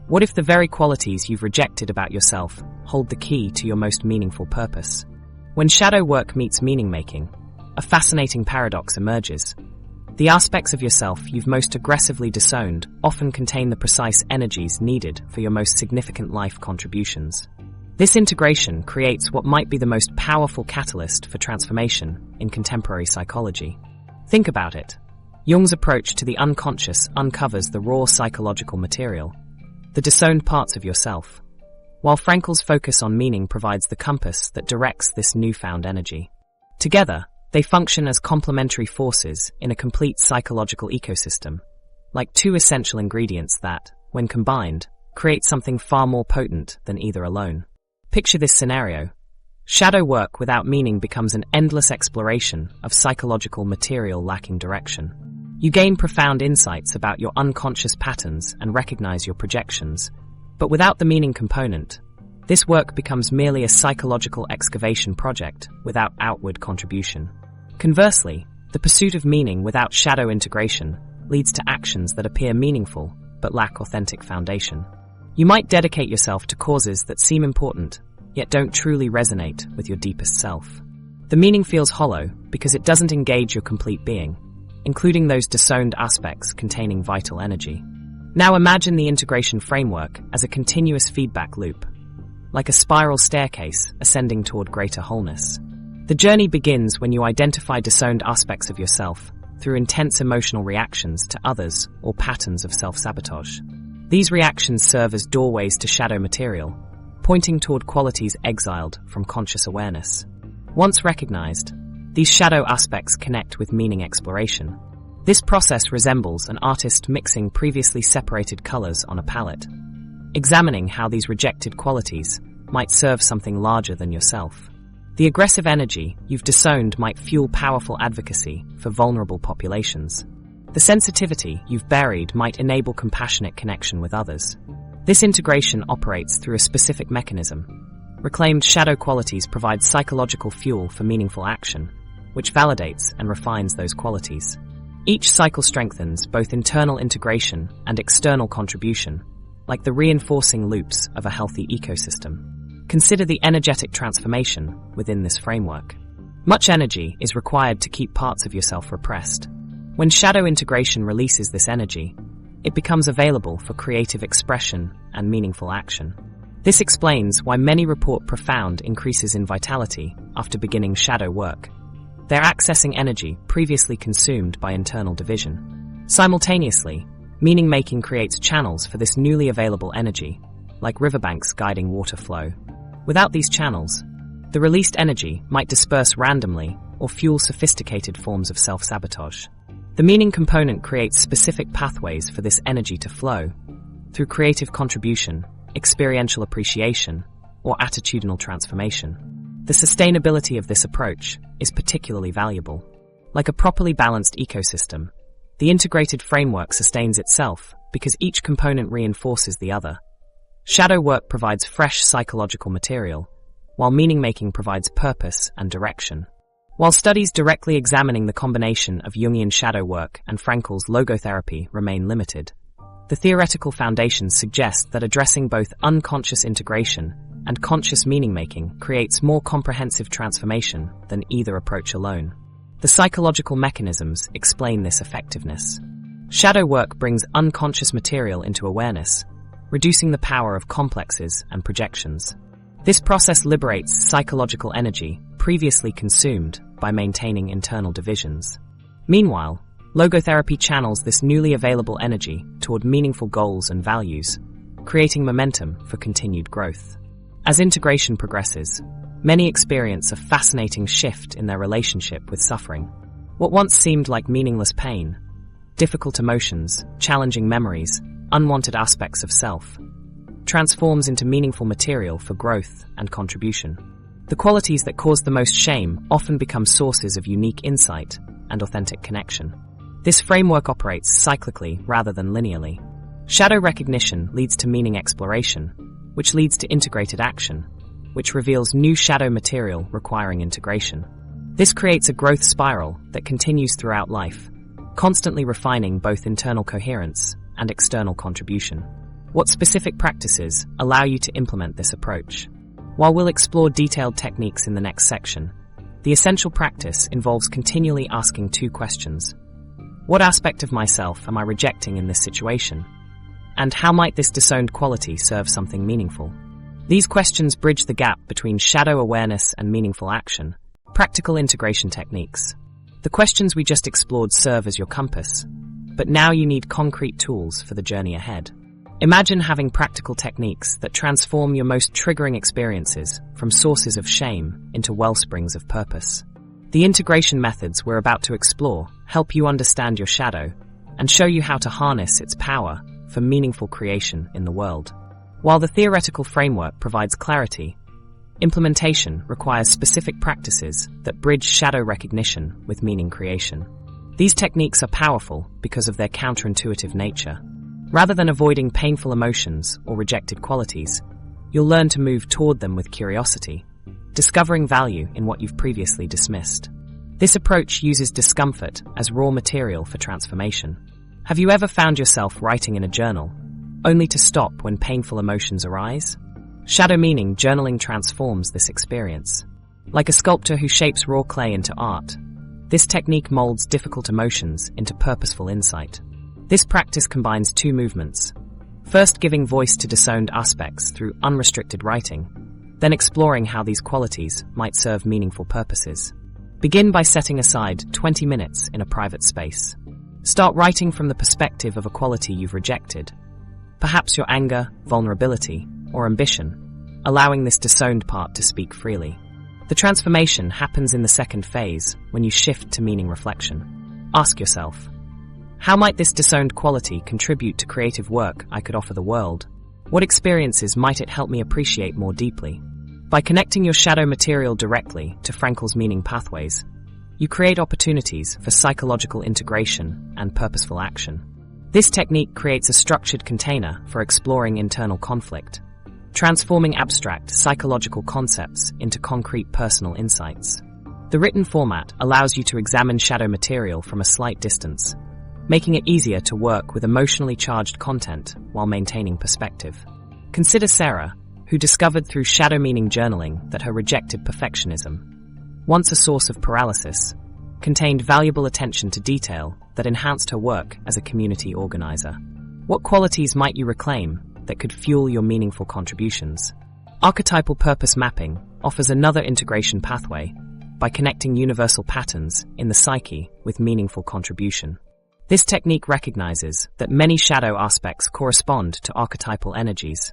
What if the very qualities you've rejected about yourself hold the key to your most meaningful purpose? When shadow work meets meaning-making, a fascinating paradox emerges. The aspects of yourself you've most aggressively disowned often contain the precise energies needed for your most significant life contributions. This integration creates what might be the most powerful catalyst for transformation in contemporary psychology. Think about it. Jung's approach to the unconscious uncovers the raw psychological material, the disowned parts of yourself, while Frankl's focus on meaning provides the compass that directs this newfound energy. Together, They function as complementary forces in a complete psychological ecosystem, like two essential ingredients that, when combined, create something far more potent than either alone. Picture this scenario. Shadow work without meaning becomes an endless exploration of psychological material lacking direction. You gain profound insights about your unconscious patterns and recognize your projections, but without the meaning component, this work becomes merely a psychological excavation project without outward contribution. Conversely, the pursuit of meaning without shadow integration leads to actions that appear meaningful but lack authentic foundation. You might dedicate yourself to causes that seem important, yet don't truly resonate with your deepest self. The meaning feels hollow because it doesn't engage your complete being, including those disowned aspects containing vital energy. Now imagine the integration framework as a continuous feedback loop, like a spiral staircase ascending toward greater wholeness. The journey begins when you identify disowned aspects of yourself through intense emotional reactions to others or patterns of self-sabotage. These reactions serve as doorways to shadow material, pointing toward qualities exiled from conscious awareness. Once recognized, these shadow aspects connect with meaning exploration. This process resembles an artist mixing previously separated colors on a palette, examining how these rejected qualities might serve something larger than yourself. The aggressive energy you've disowned might fuel powerful advocacy for vulnerable populations. The sensitivity you've buried might enable compassionate connection with others. This integration operates through a specific mechanism. Reclaimed shadow qualities provide psychological fuel for meaningful action, which validates and refines those qualities. Each cycle strengthens both internal integration and external contribution, like the reinforcing loops of a healthy ecosystem. Consider the energetic transformation within this framework. Much energy is required to keep parts of yourself repressed. When shadow integration releases this energy, it becomes available for creative expression and meaningful action. This explains why many report profound increases in vitality after beginning shadow work. They're accessing energy previously consumed by internal division. Simultaneously, meaning-making creates channels for this newly available energy, like riverbanks guiding water flow. Without these channels, the released energy might disperse randomly or fuel sophisticated forms of self-sabotage. The meaning component creates specific pathways for this energy to flow through creative contribution, experiential appreciation, or attitudinal transformation. The sustainability of this approach is particularly valuable. Like a properly balanced ecosystem, the integrated framework sustains itself because each component reinforces the other. Shadow work provides fresh psychological material, while meaning-making provides purpose and direction. While studies directly examining the combination of Jungian shadow work and Frankl's logotherapy remain limited, the theoretical foundations suggest that addressing both unconscious integration and conscious meaning-making creates more comprehensive transformation than either approach alone. The psychological mechanisms explain this effectiveness. Shadow work brings unconscious material into awareness, reducing the power of complexes and projections. This process liberates psychological energy previously consumed by maintaining internal divisions. Meanwhile, logotherapy channels this newly available energy toward meaningful goals and values, creating momentum for continued growth. As integration progresses, many experience a fascinating shift in their relationship with suffering. What once seemed like meaningless pain, difficult emotions, challenging memories, unwanted aspects of self, transforms into meaningful material for growth and contribution. The qualities that cause the most shame often become sources of unique insight and authentic connection. This framework operates cyclically rather than linearly. Shadow recognition leads to meaning exploration, which leads to integrated action, which reveals new shadow material requiring integration. This creates a growth spiral that continues throughout life, constantly refining both internal coherence and external contribution. What specific practices allow you to implement this approach? While we'll explore detailed techniques in the next section, the essential practice involves continually asking two questions. What aspect of myself am I rejecting in this situation? And how might this disowned quality serve something meaningful? These questions bridge the gap between shadow awareness and meaningful action. Practical integration techniques. The questions we just explored serve as your compass, but now you need concrete tools for the journey ahead. Imagine having practical techniques that transform your most triggering experiences from sources of shame into wellsprings of purpose. The integration methods we're about to explore help you understand your shadow and show you how to harness its power for meaningful creation in the world. While the theoretical framework provides clarity, implementation requires specific practices that bridge shadow recognition with meaning creation. These techniques are powerful because of their counterintuitive nature. Rather than avoiding painful emotions or rejected qualities, you'll learn to move toward them with curiosity, discovering value in what you've previously dismissed. This approach uses discomfort as raw material for transformation. Have you ever found yourself writing in a journal, only to stop when painful emotions arise? Shadow meaning journaling transforms this experience. Like a sculptor who shapes raw clay into art, this technique molds difficult emotions into purposeful insight. This practice combines two movements. First, giving voice to disowned aspects through unrestricted writing, then exploring how these qualities might serve meaningful purposes. Begin by setting aside 20 minutes in a private space. Start writing from the perspective of a quality you've rejected, perhaps your anger, vulnerability, or ambition, allowing this disowned part to speak freely. The transformation happens in the second phase when you shift to meaning reflection. Ask yourself, how might this disowned quality contribute to creative work I could offer the world? What experiences might it help me appreciate more deeply? By connecting your shadow material directly to Frankl's meaning pathways, you create opportunities for psychological integration and purposeful action. This technique creates a structured container for exploring internal conflict, transforming abstract psychological concepts into concrete personal insights. The written format allows you to examine shadow material from a slight distance, making it easier to work with emotionally charged content while maintaining perspective. Consider Sarah, who discovered through shadow meaning journaling that her rejected perfectionism, once a source of paralysis, contained valuable attention to detail that enhanced her work as a community organizer. What qualities might you reclaim that could fuel your meaningful contributions? Archetypal purpose mapping offers another integration pathway by connecting universal patterns in the psyche with meaningful contribution. This technique recognizes that many shadow aspects correspond to archetypal energies,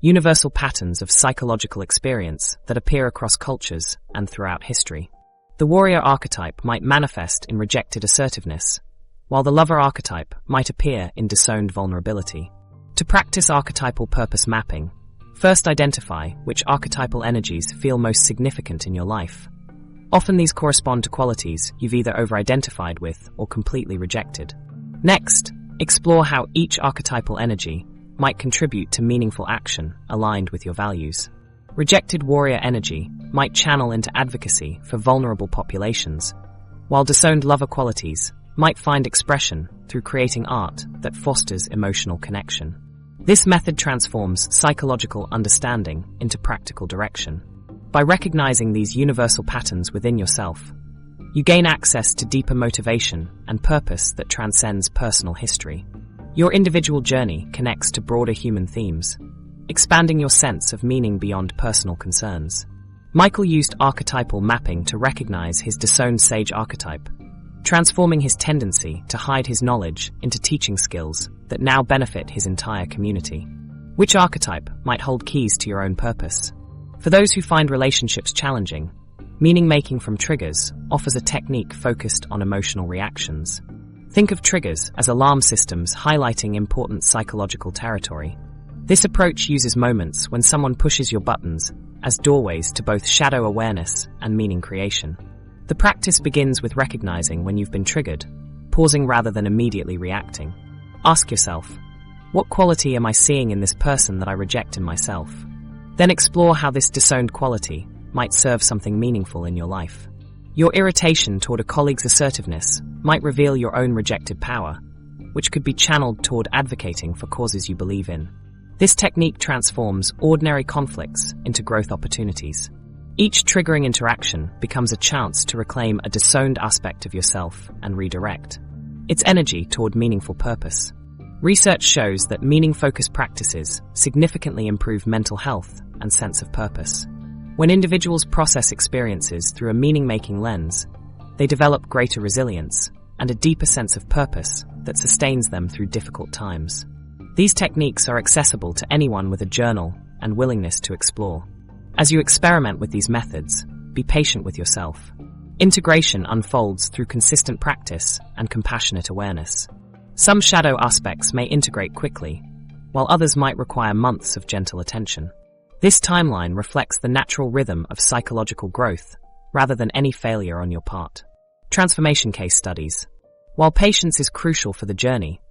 universal patterns of psychological experience that appear across cultures and throughout history. The warrior archetype might manifest in rejected assertiveness, while the lover archetype might appear in disowned vulnerability. To practice archetypal purpose mapping, first identify which archetypal energies feel most significant in your life. Often these correspond to qualities you've either over-identified with or completely rejected. Next, explore how each archetypal energy might contribute to meaningful action aligned with your values. Rejected warrior energy might channel into advocacy for vulnerable populations, while disowned lover qualities might find expression through creating art that fosters emotional connection. This method transforms psychological understanding into practical direction. By recognizing these universal patterns within yourself, you gain access to deeper motivation and purpose that transcends personal history. Your individual journey connects to broader human themes, expanding your sense of meaning beyond personal concerns. Michael used archetypal mapping to recognize his disowned sage archetype, transforming his tendency to hide his knowledge into teaching skills that now benefit his entire community. Which archetype might hold keys to your own purpose? For those who find relationships challenging, meaning-making from triggers offers a technique focused on emotional reactions. Think of triggers as alarm systems highlighting important psychological territory. This approach uses moments when someone pushes your buttons as doorways to both shadow awareness and meaning creation. The practice begins with recognizing when you've been triggered, pausing rather than immediately reacting. Ask yourself, what quality am I seeing in this person that I reject in myself? Then explore how this disowned quality might serve something meaningful in your life. Your irritation toward a colleague's assertiveness might reveal your own rejected power, which could be channeled toward advocating for causes you believe in. This technique transforms ordinary conflicts into growth opportunities. Each triggering interaction becomes a chance to reclaim a disowned aspect of yourself and redirect its energy toward meaningful purpose. Research shows that meaning-focused practices significantly improve mental health and sense of purpose. When individuals process experiences through a meaning-making lens, they develop greater resilience and a deeper sense of purpose that sustains them through difficult times. These techniques are accessible to anyone with a journal and willingness to explore. As you experiment with these methods, be patient with yourself. Integration unfolds through consistent practice and compassionate awareness. Some shadow aspects may integrate quickly, while others might require months of gentle attention. This timeline reflects the natural rhythm of psychological growth, rather than any failure on your part. Transformation case studies. While patience is crucial for the journey,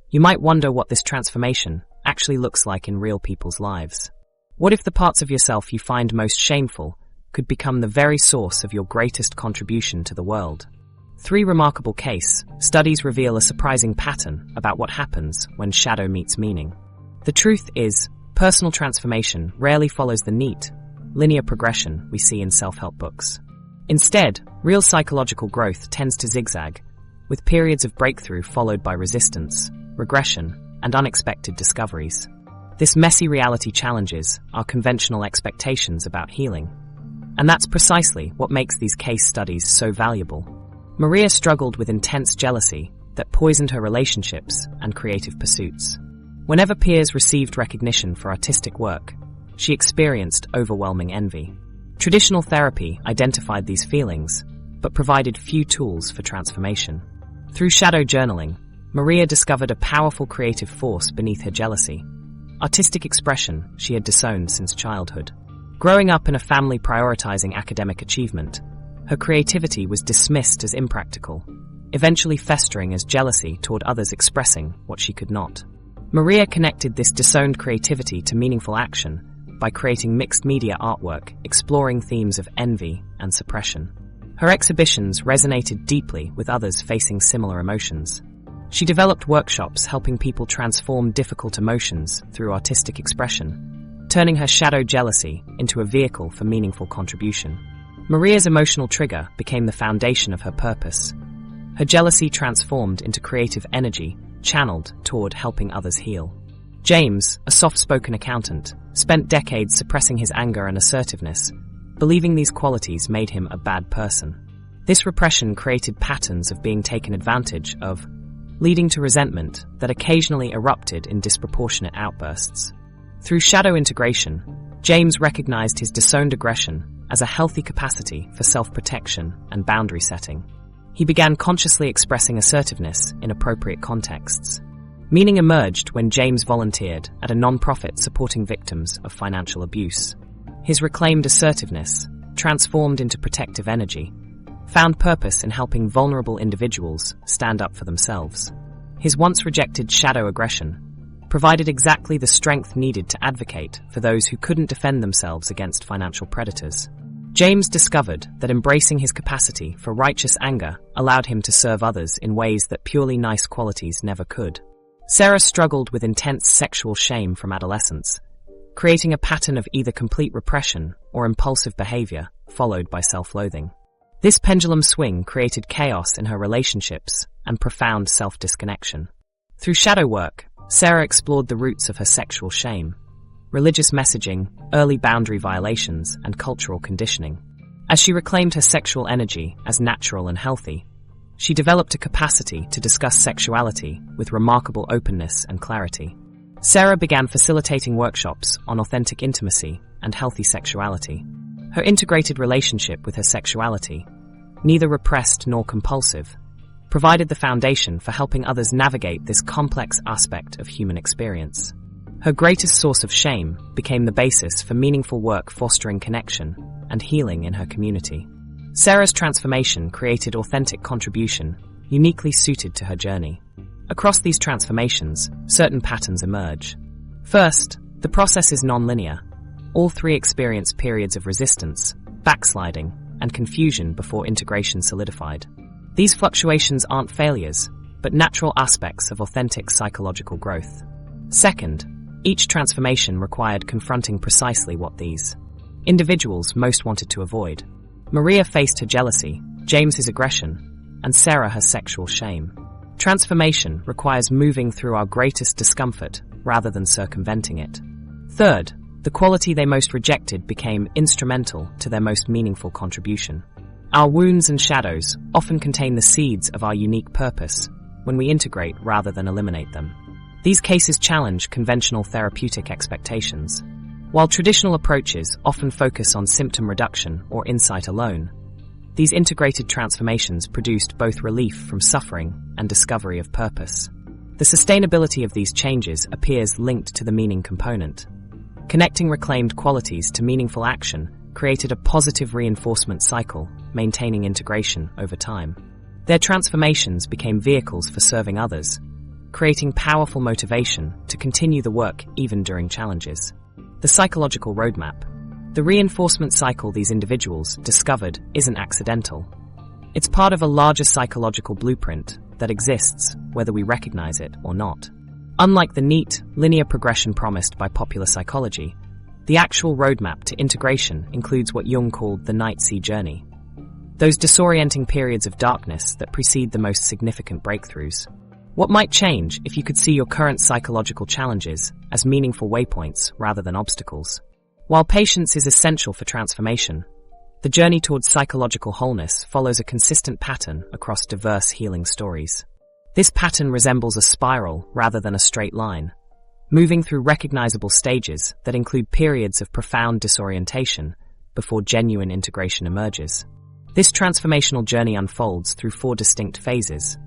you might wonder what this transformation actually looks like in real people's lives. What if the parts of yourself you find most shameful could become the very source of your greatest contribution to the world? 3 remarkable case studies reveal a surprising pattern about what happens when shadow meets meaning. The truth is, personal transformation rarely follows the neat, linear progression we see in self-help books. Instead, real psychological growth tends to zigzag, with periods of breakthrough followed by resistance, regression, and unexpected discoveries. This messy reality challenges our conventional expectations about healing. And that's precisely what makes these case studies so valuable. Maria struggled with intense jealousy that poisoned her relationships and creative pursuits. Whenever peers received recognition for artistic work, she experienced overwhelming envy. Traditional therapy identified these feelings, but provided few tools for transformation. Through shadow journaling, Maria discovered a powerful creative force beneath her jealousy, artistic expression she had disowned since childhood. Growing up in a family prioritizing academic achievement, her creativity was dismissed as impractical, eventually festering as jealousy toward others expressing what she could not. Maria connected this disowned creativity to meaningful action by creating mixed media artwork exploring themes of envy and suppression. Her exhibitions resonated deeply with others facing similar emotions. She developed workshops helping people transform difficult emotions through artistic expression, turning her shadow jealousy into a vehicle for meaningful contribution. Maria's emotional trigger became the foundation of her purpose. Her jealousy transformed into creative energy, channeled toward helping others heal. James, a soft-spoken accountant, spent decades suppressing his anger and assertiveness, believing these qualities made him a bad person. This repression created patterns of being taken advantage of, leading to resentment that occasionally erupted in disproportionate outbursts. Through shadow integration, James recognized his disowned aggression as a healthy capacity for self-protection and boundary setting. He began consciously expressing assertiveness in appropriate contexts. Meaning emerged when James volunteered at a non-profit supporting victims of financial abuse. His reclaimed assertiveness, transformed into protective energy, found purpose in helping vulnerable individuals stand up for themselves. His once rejected shadow aggression provided exactly the strength needed to advocate for those who couldn't defend themselves against financial predators. James discovered that embracing his capacity for righteous anger allowed him to serve others in ways that purely nice qualities never could. Sarah struggled with intense sexual shame from adolescence, creating a pattern of either complete repression or impulsive behavior, followed by self-loathing. This pendulum swing created chaos in her relationships and profound self-disconnection. Through shadow work, Sarah explored the roots of her sexual shame, religious messaging, early boundary violations, and cultural conditioning. As she reclaimed her sexual energy as natural and healthy, she developed a capacity to discuss sexuality with remarkable openness and clarity. Sarah began facilitating workshops on authentic intimacy and healthy sexuality. Her integrated relationship with her sexuality, neither repressed nor compulsive, provided the foundation for helping others navigate this complex aspect of human experience. Her greatest source of shame became the basis for meaningful work fostering connection and healing in her community. Sarah's transformation created authentic contribution, uniquely suited to her journey. Across these transformations, certain patterns emerge. First, the process is non-linear. All 3 experience periods of resistance, backsliding, and confusion before integration solidified. These fluctuations aren't failures, but natural aspects of authentic psychological growth. Second, each transformation required confronting precisely what these individuals most wanted to avoid. Maria faced her jealousy, James his aggression, and Sarah her sexual shame. Transformation requires moving through our greatest discomfort rather than circumventing it. Third, the quality they most rejected became instrumental to their most meaningful contribution. Our wounds and shadows often contain the seeds of our unique purpose when we integrate rather than eliminate them. These cases challenge conventional therapeutic expectations. While traditional approaches often focus on symptom reduction or insight alone, These integrated transformations produced both relief from suffering and discovery of purpose. The sustainability of these changes appears linked to the meaning component. Connecting reclaimed qualities to meaningful action created a positive reinforcement cycle, maintaining integration over time. Their transformations became vehicles for serving others, creating powerful motivation to continue the work even during challenges. The psychological roadmap. The reinforcement cycle these individuals discovered isn't accidental. It's part of a larger psychological blueprint that exists whether we recognize it or not. Unlike the neat, linear progression promised by popular psychology, the actual roadmap to integration includes what Jung called the night sea journey. Those disorienting periods of darkness that precede the most significant breakthroughs. What might change if you could see your current psychological challenges as meaningful waypoints rather than obstacles? While patience is essential for transformation, the journey towards psychological wholeness follows a consistent pattern across diverse healing stories. This pattern resembles a spiral rather than a straight line, moving through recognizable stages that include periods of profound disorientation before genuine integration emerges. This transformational journey unfolds through 4 distinct phases.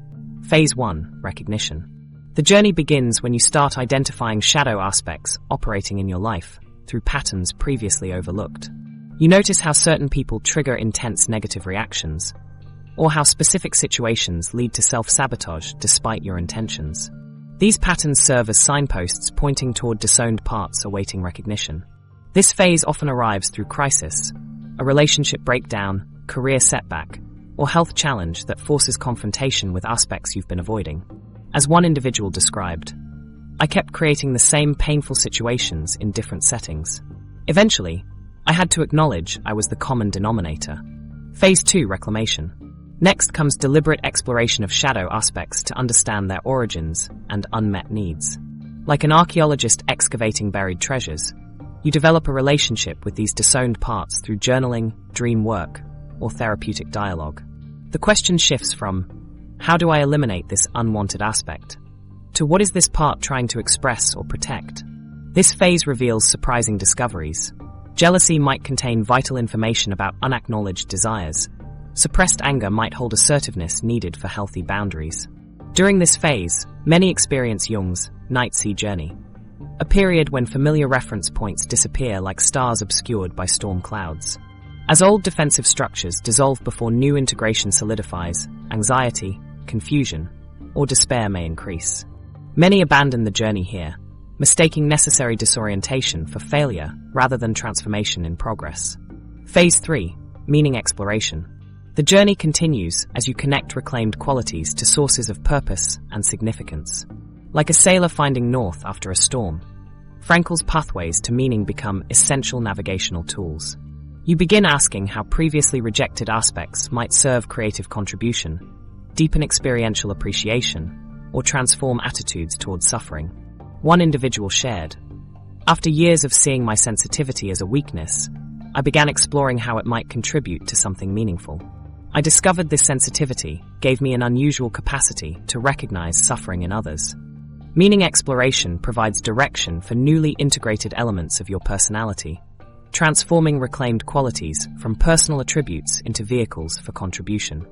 Phase 1, recognition. The journey begins when you start identifying shadow aspects operating in your life through patterns previously overlooked. You notice how certain people trigger intense negative reactions, or how specific situations lead to self-sabotage despite your intentions. These patterns serve as signposts pointing toward disowned parts awaiting recognition. This phase often arrives through crisis, a relationship breakdown, career setback, or health challenge that forces confrontation with aspects you've been avoiding. As one individual described, "I kept creating the same painful situations in different settings. Eventually, I had to acknowledge I was the common denominator." Phase 2, reclamation. Next comes deliberate exploration of shadow aspects to understand their origins and unmet needs. Like an archaeologist excavating buried treasures, you develop a relationship with these disowned parts through journaling, dream work, or therapeutic dialogue. The question shifts from, how do I eliminate this unwanted aspect, to what is this part trying to express or protect? This phase reveals surprising discoveries. Jealousy might contain vital information about unacknowledged desires. Suppressed anger might hold assertiveness needed for healthy boundaries. During this phase, many experience Jung's night sea journey, a period when familiar reference points disappear like stars obscured by storm clouds. As old defensive structures dissolve before new integration solidifies, anxiety, confusion, or despair may increase. Many abandon the journey here, mistaking necessary disorientation for failure rather than transformation in progress. Phase 3, meaning exploration. The journey continues as you connect reclaimed qualities to sources of purpose and significance. Like a sailor finding north after a storm, Frankl's pathways to meaning become essential navigational tools. You begin asking how previously rejected aspects might serve creative contribution, deepen experiential appreciation, or transform attitudes towards suffering. One individual shared, "After years of seeing my sensitivity as a weakness, I began exploring how it might contribute to something meaningful. I discovered this sensitivity gave me an unusual capacity to recognize suffering in others." Meaning exploration provides direction for newly integrated elements of your personality, transforming reclaimed qualities from personal attributes into vehicles for contribution.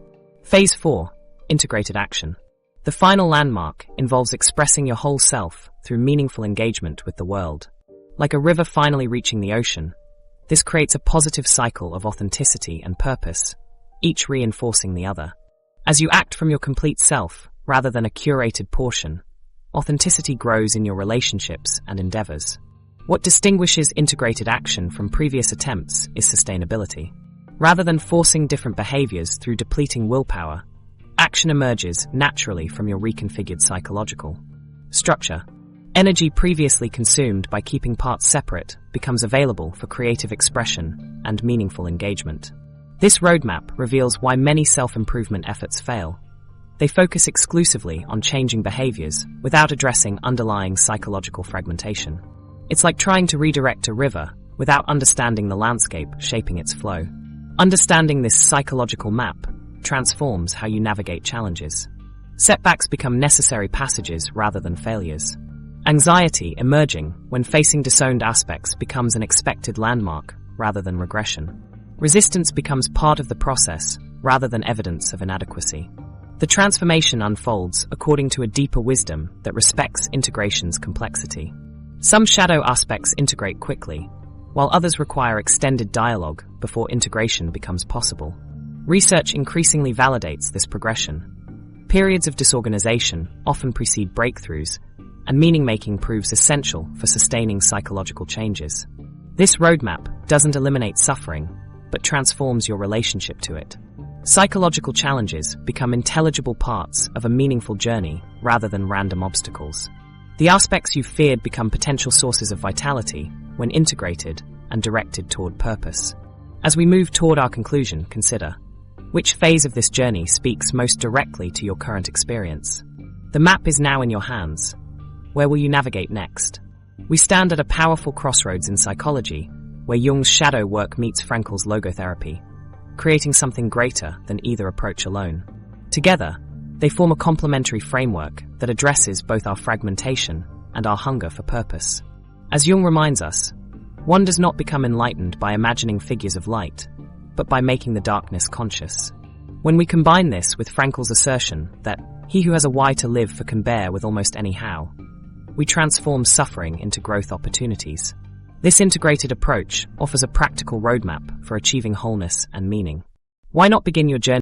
Phase 4, integrated action. The final landmark involves expressing your whole self through meaningful engagement with the world. Like a river finally reaching the ocean, this creates a positive cycle of authenticity and purpose, each reinforcing the other. As you act from your complete self rather than a curated portion, authenticity grows in your relationships and endeavors. What distinguishes integrated action from previous attempts is sustainability. Rather than forcing different behaviors through depleting willpower, action emerges naturally from your reconfigured psychological structure. Energy previously consumed by keeping parts separate becomes available for creative expression and meaningful engagement. This roadmap reveals why many self-improvement efforts fail. They focus exclusively on changing behaviors without addressing underlying psychological fragmentation. It's like trying to redirect a river without understanding the landscape shaping its flow. Understanding this psychological map transforms how you navigate challenges. Setbacks become necessary passages rather than failures. Anxiety emerging when facing disowned aspects becomes an expected landmark rather than regression. Resistance becomes part of the process rather than evidence of inadequacy. The transformation unfolds according to a deeper wisdom that respects integration's complexity. Some shadow aspects integrate quickly, while others require extended dialogue before integration becomes possible. Research increasingly validates this progression. Periods of disorganization often precede breakthroughs, and meaning-making proves essential for sustaining psychological changes. This roadmap doesn't eliminate suffering, but transforms your relationship to it. Psychological challenges become intelligible parts of a meaningful journey rather than random obstacles. The aspects you feared become potential sources of vitality when integrated and directed toward purpose. As we move toward our conclusion, consider which phase of this journey speaks most directly to your current experience. The map is now in your hands. Where will you navigate next? We stand at a powerful crossroads in psychology, where Jung's shadow work meets Frankl's logotherapy, creating something greater than either approach alone. Together, they form a complementary framework that addresses both our fragmentation and our hunger for purpose. As Jung reminds us, one does not become enlightened by imagining figures of light, but by making the darkness conscious. When we combine this with Frankl's assertion that he who has a why to live for can bear with almost any how, we transform suffering into growth opportunities. This integrated approach offers a practical roadmap for achieving wholeness and meaning. Why not begin your journey